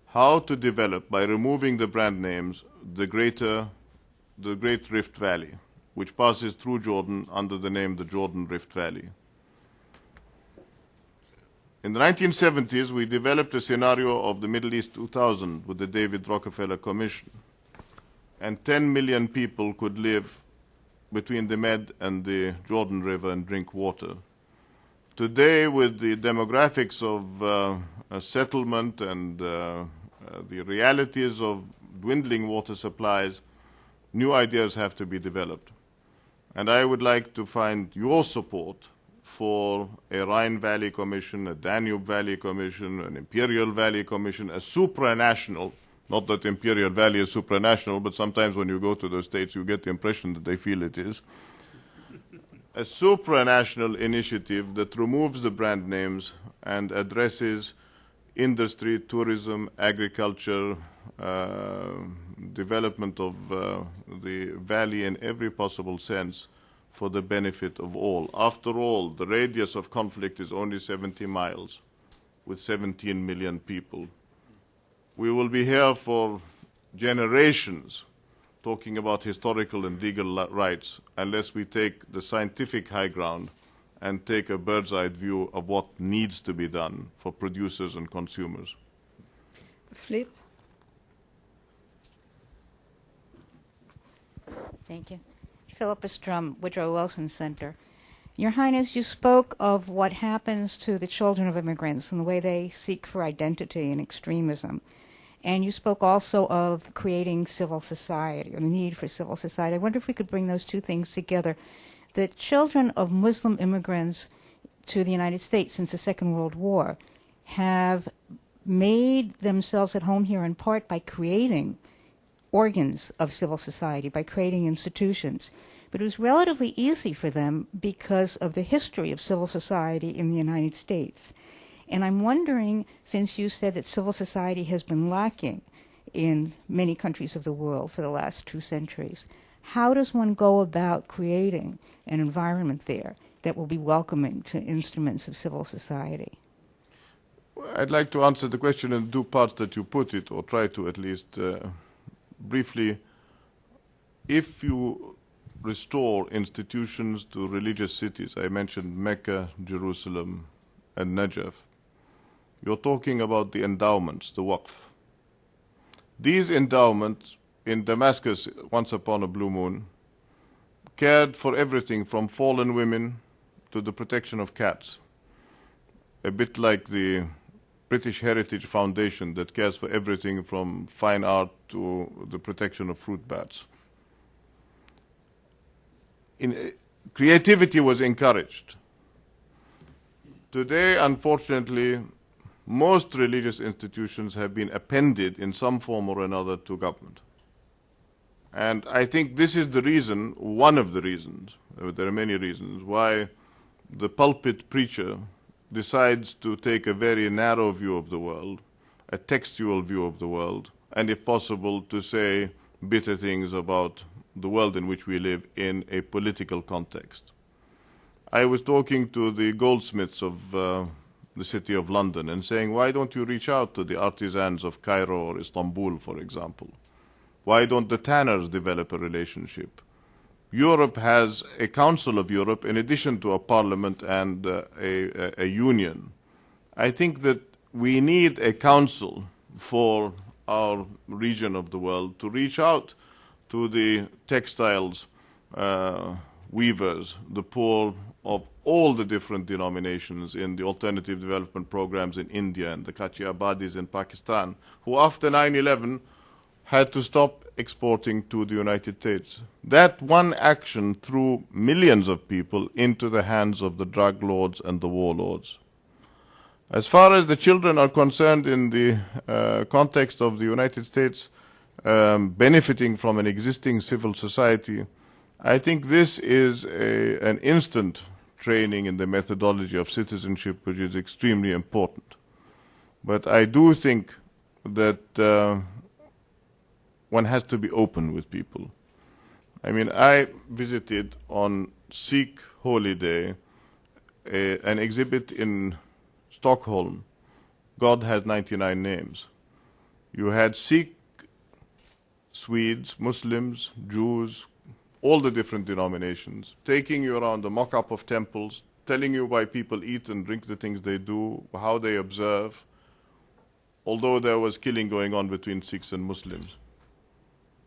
how to develop, by removing the brand names, the Great Rift Valley, which passes through Jordan under the name the Jordan Rift Valley. In the 1970s, we developed a scenario of the Middle East 2000 with the David Rockefeller Commission, and 10 million people could live between the Med and the Jordan River and drink water. Today, with the demographics of settlement and the realities of dwindling water supplies, new ideas have to be developed. And I would like to find your support for a Rhine Valley Commission, a Danube Valley Commission, an Imperial Valley Commission, a supranational. Not that Imperial Valley is supranational, but sometimes when you go to those states, you get the impression that they feel it is. A supranational initiative that removes the brand names and addresses industry, tourism, agriculture, development of the valley in every possible sense for the benefit of all. After all, the radius of conflict is only 70 miles with 17 million people. We will be here for generations talking about historical and legal rights unless we take the scientific high ground and take a bird's-eye view of what needs to be done for producers and consumers. Flip. Thank you. Philippa Strum, Woodrow Wilson Center. Your Highness, you spoke of what happens to the children of immigrants and the way they seek for identity and extremism. And you spoke also of creating civil society, or the need for civil society. I wonder if we could bring those two things together. The children of Muslim immigrants to the United States since the Second World War have made themselves at home here in part by creating organs of civil society, by creating institutions. But it was relatively easy for them because of the history of civil society in the United States. And I'm wondering, since you said that civil society has been lacking in many countries of the world for the last 2 centuries, how does one go about creating an environment there that will be welcoming to instruments of civil society? I'd like to answer the question in 2 parts that you put it, or try to at least briefly. If you restore institutions to religious cities. I mentioned Mecca, Jerusalem, and Najaf. You're talking about the endowments, the waqf. These endowments in Damascus, once upon a blue moon, cared for everything from fallen women to the protection of cats, a bit like the British Heritage Foundation that cares for everything from fine art to the protection of fruit bats. Creativity was encouraged. Today, unfortunately, most religious institutions have been appended in some form or another to government. And I think this is the reason, one of the reasons, there are many reasons, why the pulpit preacher decides to take a very narrow view of the world, a textual view of the world, and if possible to say bitter things about the world in which we live in a political context. I was talking to the goldsmiths of the city of London and saying, why don't you reach out to the artisans of Cairo or Istanbul, for example? Why don't the tanners develop a relationship? Europe has a Council of Europe in addition to a parliament and a union. I think that we need a council for our region of the world to reach out to the textiles weavers, the poor of all the different denominations in the alternative development programs in India and the Kachi Abadis in Pakistan, who after 9/11 had to stop exporting to the United States. That one action threw millions of people into the hands of the drug lords and the warlords. As far as the children are concerned in the context of the United States benefiting from an existing civil society, I think this is an instant training in the methodology of citizenship, which is extremely important. But I do think that one has to be open with people. I mean, I visited on Sikh Holy Day an exhibit in Stockholm, God Has 99 Names. You had Sikh, Swedes, Muslims, Jews, all the different denominations, taking you around the mock-up of temples, telling you why people eat and drink the things they do, how they observe, although there was killing going on between Sikhs and Muslims.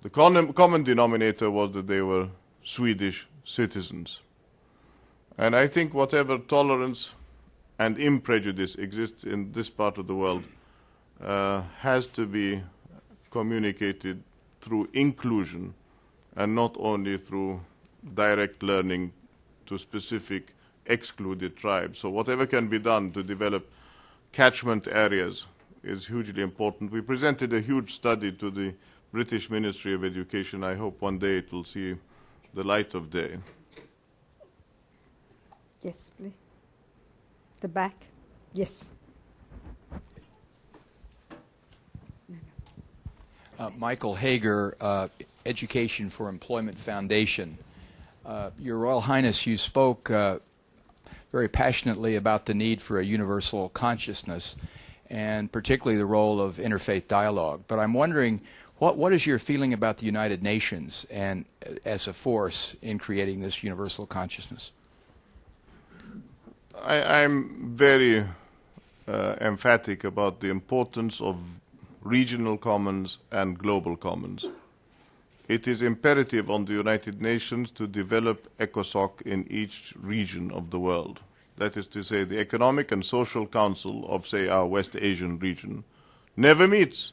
The common denominator was that they were Swedish citizens. And I think whatever tolerance and imprejudice exists in this part of the world has to be communicated through inclusion and not only through direct learning to specific excluded tribes. So whatever can be done to develop catchment areas is hugely important. We presented a huge study to the British Ministry of Education. I hope one day it will see the light of day. Yes, please. The back. Yes. Michael Hager, Education for Employment Foundation. Your Royal Highness, you spoke very passionately about the need for a universal consciousness and particularly the role of interfaith dialogue. But I'm wondering, what is your feeling about the United Nations and as a force in creating this universal consciousness? I'm very emphatic about the importance of regional commons and global commons. It is imperative on the United Nations to develop ECOSOC in each region of the world. That is to say, the Economic and Social Council of, say, our West Asian region never meets.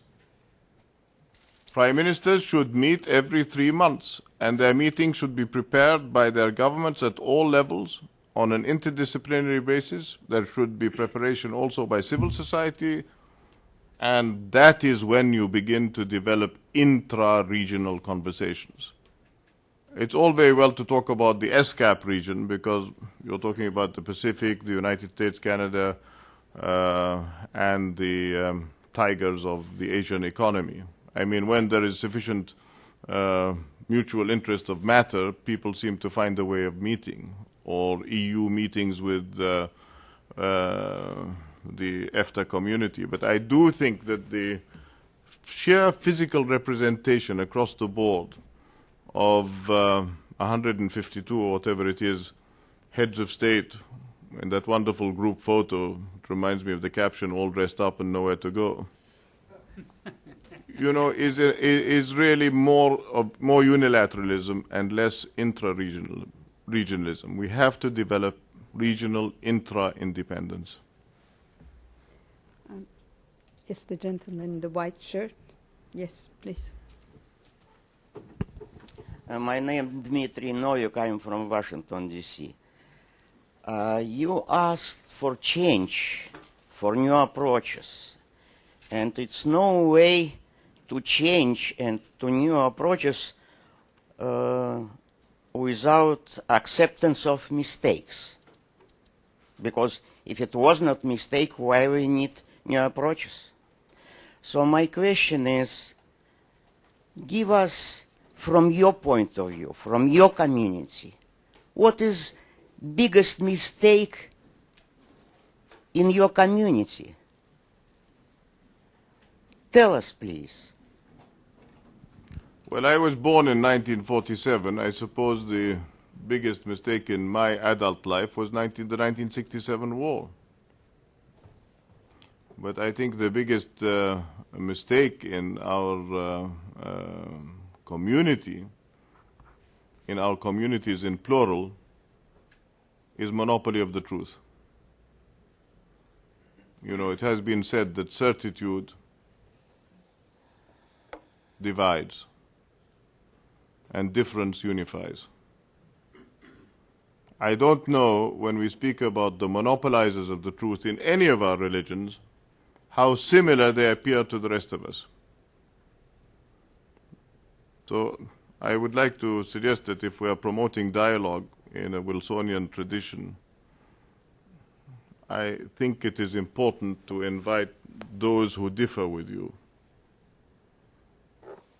Prime ministers should meet every 3 months, and their meetings should be prepared by their governments at all levels on an interdisciplinary basis. There should be preparation also by civil society, and that is when you begin to develop intra-regional conversations. It's all very well to talk about the ESCAP region because you're talking about the Pacific, the United States, Canada, and the tigers of the Asian economy. I mean, when there is sufficient mutual interest of matter, people seem to find a way of meeting, or EU meetings with the EFTA community. But I do think that the sheer physical representation across the board of 152 or whatever it is, heads of state in that wonderful group photo. It reminds me of the caption, all dressed up and nowhere to go. You know, is really more unilateralism and less intra-regionalism. We have to develop regional intra-independence. Yes, the gentleman in the white shirt. Yes, please. My name is Dmitry Novyk. I'm from Washington, D.C. You asked for change, for new approaches. And it's no way to change and to new approaches without acceptance of mistakes. Because if it was not mistake, why we need new approaches? So my question is, give us, from your point of view, from your community, what is biggest mistake in your community? Tell us, please. Well, I was born in 1947. I suppose the biggest mistake in my adult life was the 1967 war. But I think the biggest mistake in our community, in our communities in plural, is monopoly of the truth. You know, it has been said that certitude divides and difference unifies. I don't know, when we speak about the monopolizers of the truth in any of our religions, how similar they appear to the rest of us. So I would like to suggest that if we are promoting dialogue in a Wilsonian tradition, I think it is important to invite those who differ with you.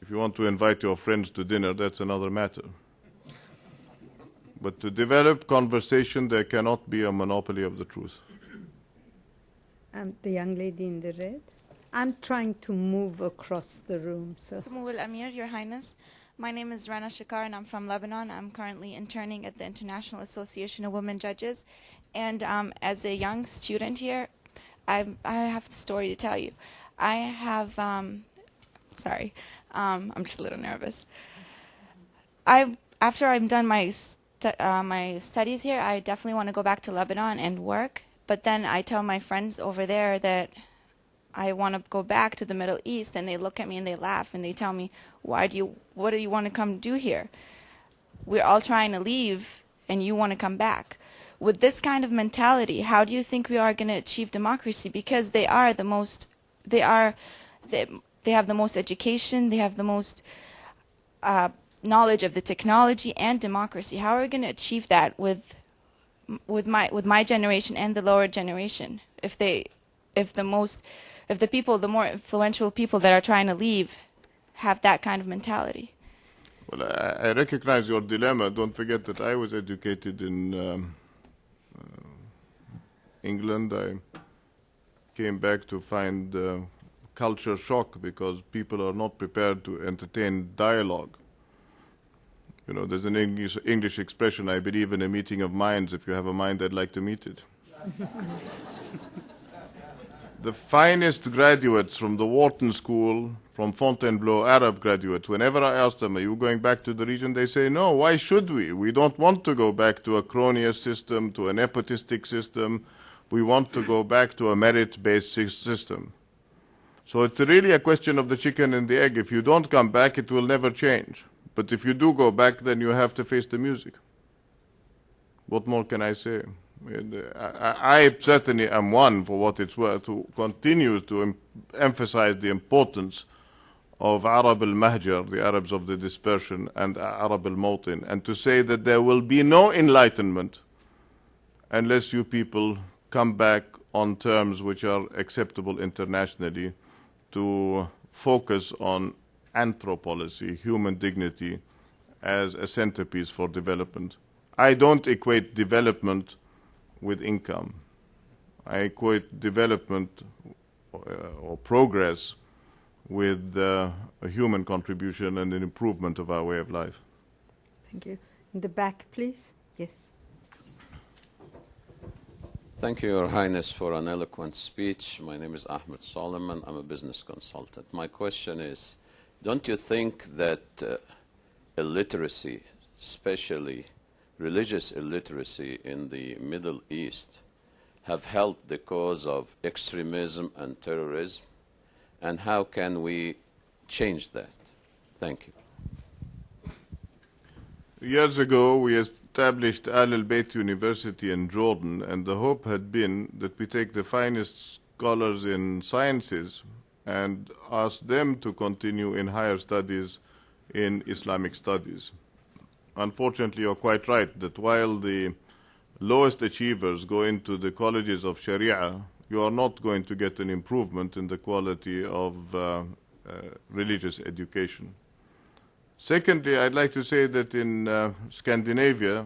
If you want to invite your friends to dinner, that's another matter. But to develop conversation, there cannot be a monopoly of the truth. The young lady in the red. I'm trying to move across the room. Samu al-Amir, Your Highness. My name is Rana Shakar, and I'm from Lebanon. I'm currently interning at the International Association of Women Judges. And as a young student here, I have a story to tell you. I have, sorry, I'm just a little nervous. After I'm done my studies here, I definitely want to go back to Lebanon and work. But then I tell my friends over there that I want to go back to the Middle East, and they look at me and they laugh and they tell me, what do you want to come do here? We're all trying to leave and you want to come back. With this kind of mentality, how do you think we are going to achieve democracy? Because they have the most education, they have the most knowledge of the technology and democracy. How are we going to achieve that with my generation and the lower generation? If the more influential people that are trying to leave have that kind of mentality. Well, I recognize your dilemma. Don't forget that I was educated in England. I came back to find culture shock because people are not prepared to entertain dialogue. You know, there's an English expression, I believe in a meeting of minds. If you have a mind, I'd like to meet it. The finest graduates from the Wharton School, from Fontainebleau, Arab graduates, whenever I ask them, are you going back to the region? They say, no, why should we? We don't want to go back to a cronyist system, to a nepotistic system. We want to go back to a merit-based system. So it's really a question of the chicken and the egg. If you don't come back, it will never change. But if you do go back, then you have to face the music. What more can I say? I certainly am one, for what it's worth, who continues to emphasize the importance of Arab al-Mahjar, the Arabs of the dispersion, and Arab al-Mawtin, and to say that there will be no enlightenment unless you people come back on terms which are acceptable internationally, to focus on anthropology, human dignity, as a centerpiece for development. I don't equate development with income. I equate development or progress with a human contribution and an improvement of our way of life. Thank you. In the back, please. Yes. Thank you, Your Highness, for an eloquent speech. My name is Ahmed Solomon. I'm a business consultant. My question is, don't you think that illiteracy, especially religious illiteracy in the Middle East, have helped the cause of extremism and terrorism? And how can we change that? Thank you. Years ago, we established Al-Bayt University in Jordan, and the hope had been that we take the finest scholars in sciences and ask them to continue in higher studies in Islamic studies. Unfortunately, you're quite right that while the lowest achievers go into the colleges of Sharia, you are not going to get an improvement in the quality of religious education. Secondly, I'd like to say that in Scandinavia,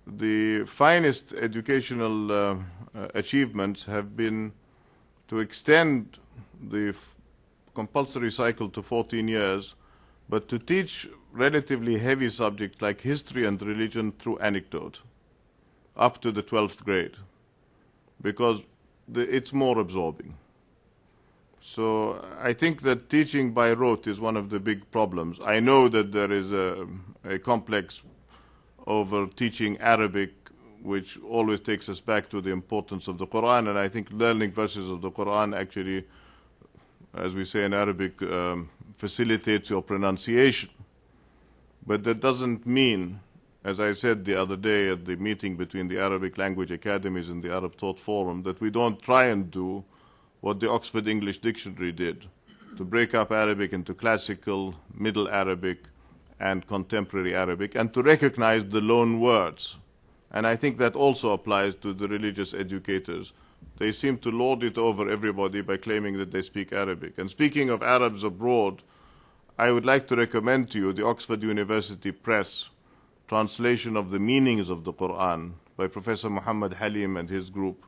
the finest educational achievements have been to extend the compulsory cycle to 14 years, but to teach relatively heavy subjects like history and religion through anecdote up to the 12th grade, because it's more absorbing. So I think that teaching by rote is one of the big problems. I know that there is a complex over teaching Arabic, which always takes us back to the importance of the Quran, and I think learning verses of the Quran actually, as we say in Arabic, facilitates your pronunciation. But that doesn't mean, as I said the other day at the meeting between the Arabic Language Academies and the Arab Thought Forum, that we don't try and do what the Oxford English Dictionary did, to break up Arabic into classical, Middle Arabic, and contemporary Arabic, and to recognize the loan words. And I think that also applies to the religious educators. They seem to lord it over everybody by claiming that they speak Arabic. And speaking of Arabs abroad, I would like to recommend to you the Oxford University Press translation of the meanings of the Quran by Professor Muhammad Halim and his group,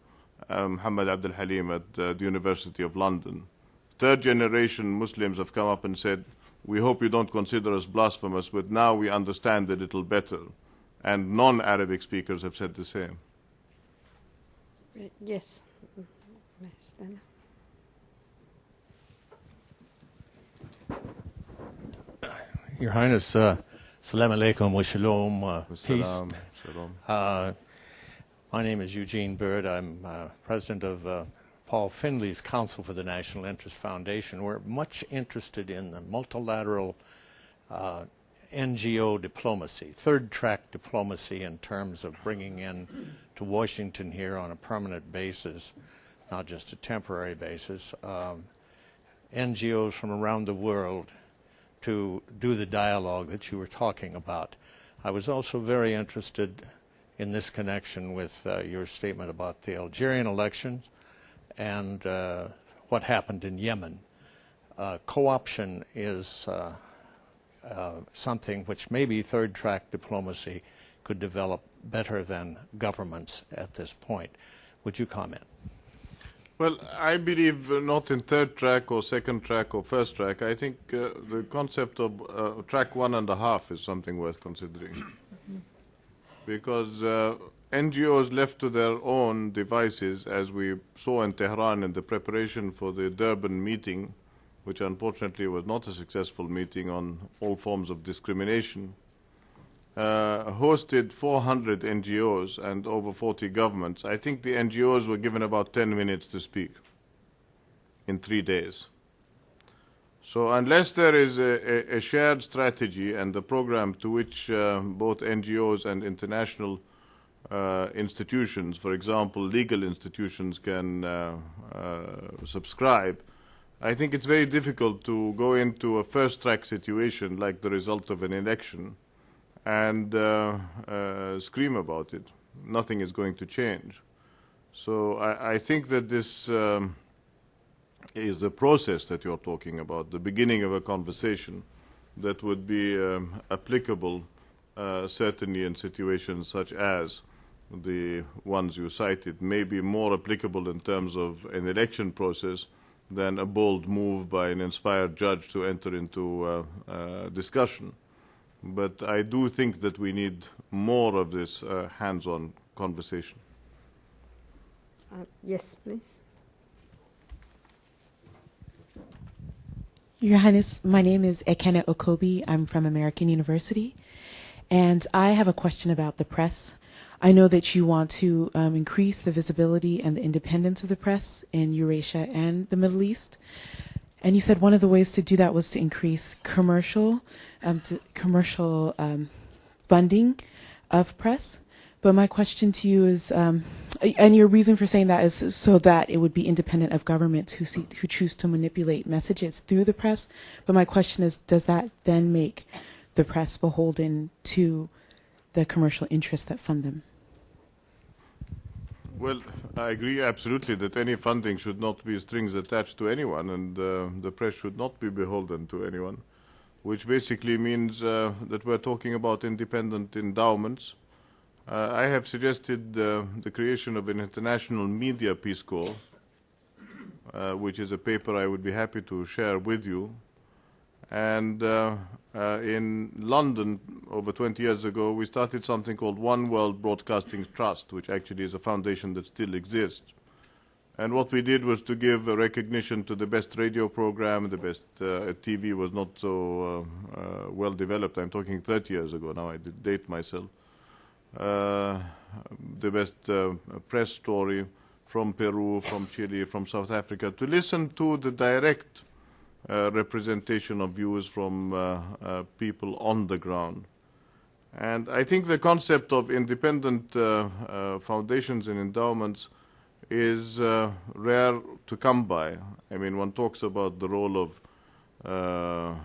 Muhammad Abdul Halim at the University of London. Third generation Muslims have come up and said, we hope you don't consider us blasphemous, but now we understand a little better. And non-Arabic speakers have said the same. Yes. Your Highness, Salam alaikum wa shalom, peace. My name is Eugene Bird. I'm president of Paul Finley's Council for the National Interest Foundation. We're much interested in the multilateral NGO diplomacy, third track diplomacy in terms of bringing in to Washington here on a permanent basis, not just a temporary basis, NGOs from around the world to do the dialogue that you were talking about. I was also very interested in this connection with your statement about the Algerian elections and what happened in Yemen. Co-option is something which maybe third track diplomacy could develop better than governments at this point. Would you comment? Well, I believe not in third track or second track or first track. I think the concept of track 1.5 is something worth considering. Because NGOs left to their own devices, as we saw in Tehran in the preparation for the Durban meeting, which unfortunately was not a successful meeting on all forms of discrimination, hosted 400 NGOs and over 40 governments. I think the NGOs were given about 10 minutes to speak in 3 days. So unless there is a shared strategy and a program to which both NGOs and international institutions, for example, legal institutions, can subscribe, I think it's very difficult to go into a first-track situation like the result of an election and scream about it. Nothing is going to change. So I think that this is the process that you're talking about, the beginning of a conversation that would be applicable certainly in situations such as the ones you cited, may be more applicable in terms of an election process than a bold move by an inspired judge to enter into discussion. But I do think that we need more of this hands-on conversation. Yes, please. Your Highness, my name is Ekene Okobi. I'm from American University, and I have a question about the press. I know that you want to increase the visibility and the independence of the press in Eurasia and the Middle East. And you said one of the ways to do that was to increase commercial funding of press. But my question to you is, and your reason for saying that is so that it would be independent of governments who choose to manipulate messages through the press. But my question is, does that then make the press beholden to the commercial interests that fund them? Well, I agree absolutely that any funding should not be strings attached to anyone, and the press should not be beholden to anyone, which basically means that we're talking about independent endowments. I have suggested the creation of an international media peace corps, which is a paper I would be happy to share with you. And in London, over 20 years ago, we started something called One World Broadcasting Trust, which actually is a foundation that still exists. And what we did was to give a recognition to the best radio program. The best TV was not so well developed. I'm talking 30 years ago now. I did date myself. The best press story from Peru, from Chile, from South Africa, to listen to the direct representation of views from people on the ground. And I think the concept of independent foundations and endowments is rare to come by. I mean, one talks about the role of the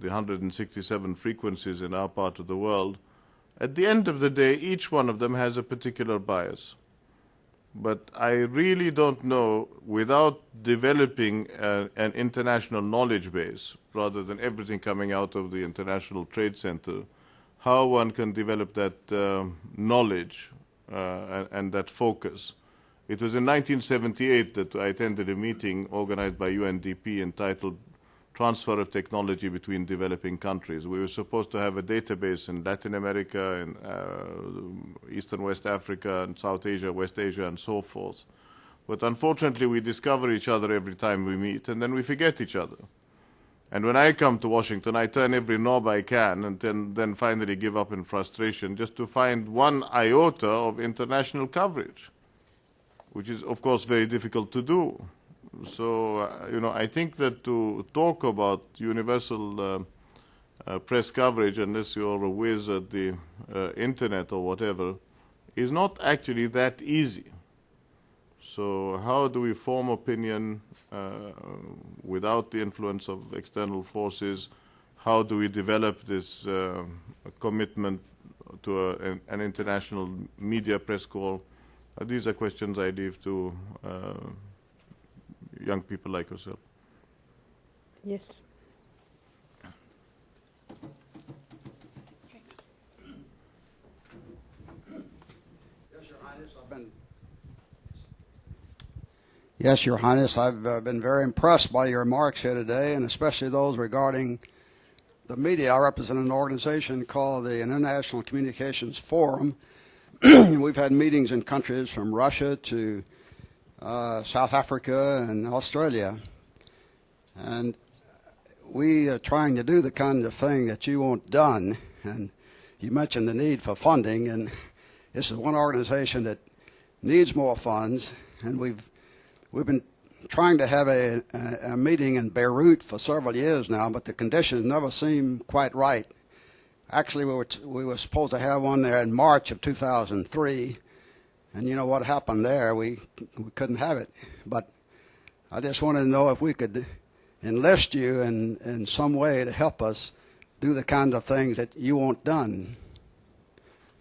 167 frequencies in our part of the world. At the end of the day, each one of them has a particular bias. But I really don't know, without developing an international knowledge base, rather than everything coming out of the International Trade Center, how one can develop that knowledge and that focus. It was in 1978 that I attended a meeting organized by UNDP entitled Transfer of Technology Between Developing Countries. We were supposed to have a database in Latin America, in Eastern West Africa, and South Asia, West Asia, and so forth. But unfortunately, we discover each other every time we meet, and then we forget each other. And when I come to Washington, I turn every knob I can, and then finally give up in frustration just to find one iota of international coverage, which is, of course, very difficult to do. So, I think that to talk about universal press coverage, unless you're a whiz at the internet or whatever, is not actually that easy. So how do we form opinion without the influence of external forces? How do we develop this commitment to an international media press corps? These are questions I leave to young people like yourself. Yes. Yes, Your Highness, I've been very impressed by your remarks here today, and especially those regarding the media. I represent an organization called the International Communications Forum. We've had meetings in countries from Russia to South Africa and Australia. And we are trying to do the kind of thing that you want done. And you mentioned the need for funding, and this is one organization that needs more funds. And we've been trying to have a meeting in Beirut for several years now, but the conditions never seem quite right. Actually, we were supposed to have one there in March of 2003, and you know what happened there? We couldn't have it. But I just wanted to know if we could enlist you in some way to help us do the kind of things that you want done.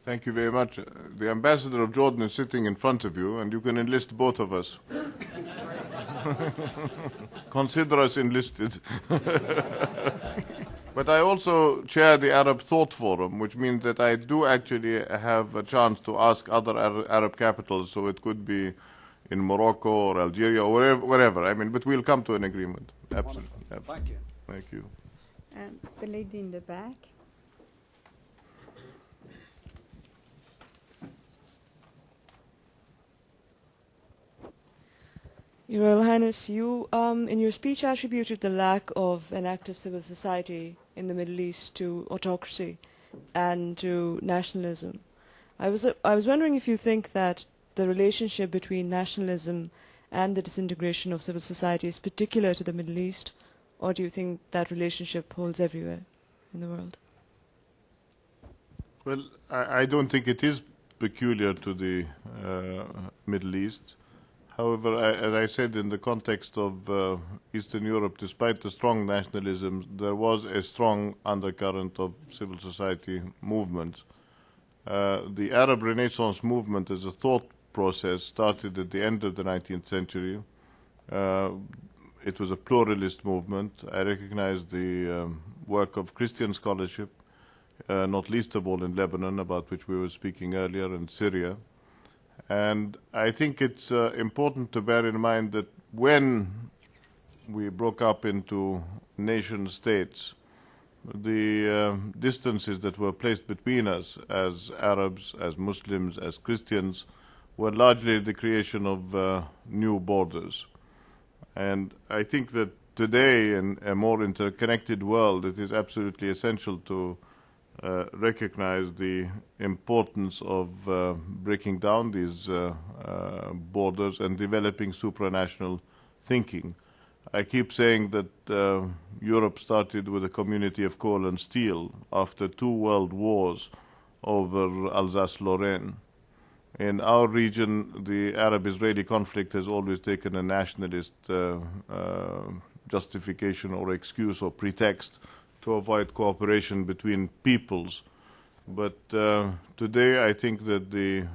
Thank you very much. The ambassador of Jordan is sitting in front of you, and you can enlist both of us. Consider us enlisted. But I also chair the Arab Thought Forum, which means that I do actually have a chance to ask other Arab capitals, so it could be in Morocco or Algeria or wherever. I mean, but we'll come to an agreement. Absolutely. Thank you. Thank you. The lady in the back. Your Royal Highness, you, in your speech, attributed the lack of an active civil society in the Middle East to autocracy and to nationalism. I was wondering if you think that the relationship between nationalism and the disintegration of civil society is particular to the Middle East, or do you think that relationship holds everywhere in the world? Well, I don't think it is peculiar to the Middle East. However, as I said, in the context of Eastern Europe, despite the strong nationalism, there was a strong undercurrent of civil society movements. The Arab Renaissance movement as a thought process started at the end of the 19th century. It was a pluralist movement. I recognize the work of Christian scholarship, not least of all in Lebanon, about which we were speaking earlier, and Syria. And I think it's important to bear in mind that when we broke up into nation states, the distances that were placed between us as Arabs, as Muslims, as Christians, were largely the creation of new borders. And I think that today, in a more interconnected world, it is absolutely essential to recognize the importance of breaking down these borders and developing supranational thinking. I keep saying that Europe started with a community of coal and steel after 2 world wars over Alsace-Lorraine. In our region, the Arab-Israeli conflict has always taken a nationalist justification or excuse or pretext to avoid cooperation between peoples. But today I think that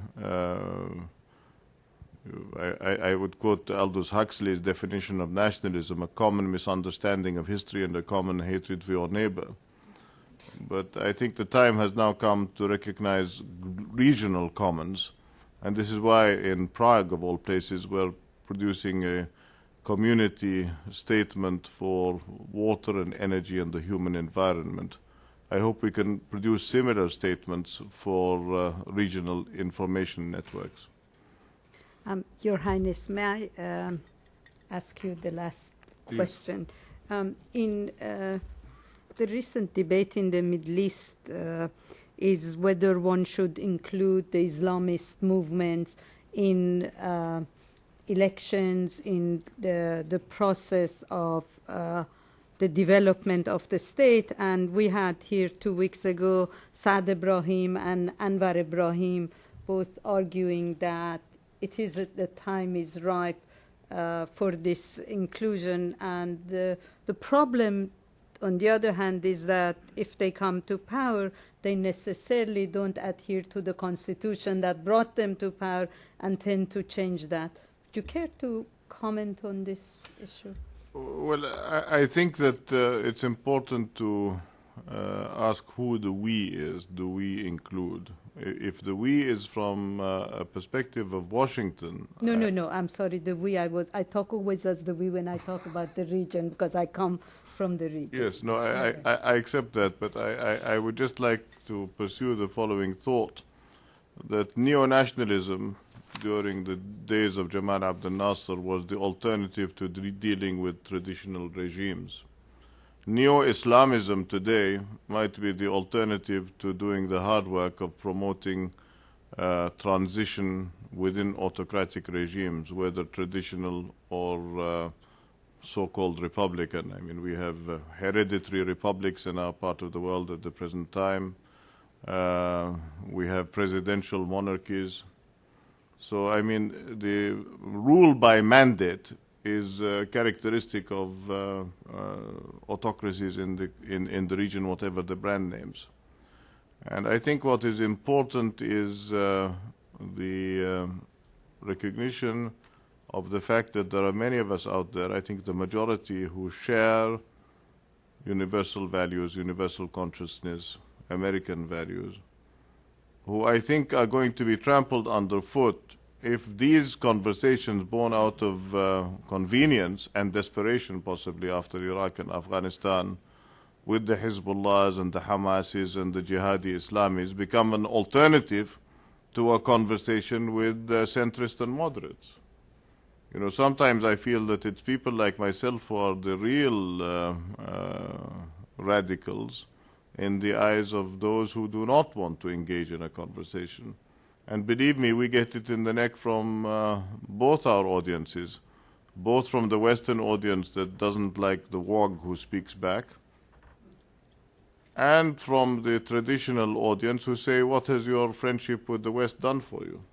I would quote Aldous Huxley's definition of nationalism, a common misunderstanding of history and a common hatred for your neighbor. But I think the time has now come to recognize regional commons, and this is why in Prague, of all places, we're producing a community statement for water and energy and the human environment. I hope we can produce similar statements for regional information networks. Your Highness, may I ask you the last question? In the recent debate in the Middle East is whether one should include the Islamist movements in elections, in the process of the development of the state. And we had here 2 weeks ago Saad Ibrahim and Anwar Ibrahim both arguing that it is the time is ripe for this inclusion. And the problem, on the other hand, is that if they come to power, they necessarily don't adhere to the constitution that brought them to power and tend to change that. Do you care to comment on this issue? Well, I think that it's important to ask who the we is. Do we include? If the we is from a perspective of Washington... No, I'm sorry, the we, I talk always as the we when I talk about the region, because I come from the region. Yes, no, I accept that, but I would just like to pursue the following thought, that neo-nationalism during the days of Jamal Abdel Nasser was the alternative to dealing with traditional regimes. Neo-Islamism today might be the alternative to doing the hard work of promoting transition within autocratic regimes, whether traditional or so-called republican. I mean, we have hereditary republics in our part of the world at the present time. We have presidential monarchies. So, I mean, the rule by mandate is characteristic of autocracies in the region, whatever the brand names. And I think what is important is the recognition of the fact that there are many of us out there, I think the majority, who share universal values, universal consciousness, American values, who I think are going to be trampled underfoot if these conversations born out of convenience and desperation, possibly after Iraq and Afghanistan, with the Hezbollahs and the Hamasis and the Jihadi Islamis, become an alternative to a conversation with centrists and moderates. You know, sometimes I feel that it's people like myself who are the real radicals in the eyes of those who do not want to engage in a conversation. And believe me, we get it in the neck from both our audiences, both from the Western audience that doesn't like the wog who speaks back, and from the traditional audience who say, what has your friendship with the West done for you?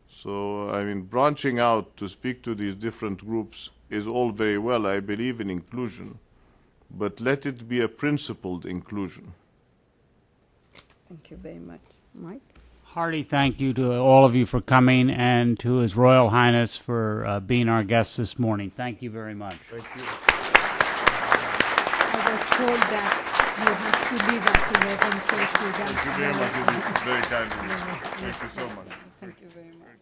So, I mean, branching out to speak to these different groups is all very well. I believe in inclusion, but let it be a principled inclusion. Thank you very much. Mike? Hearty thank you to all of you for coming, and to His Royal Highness for being our guest this morning. Thank you very much. Thank you. I was told that you have to leave at 11:30. Thank you very much. It is very kind of you. Thank you so much. Thank you very much.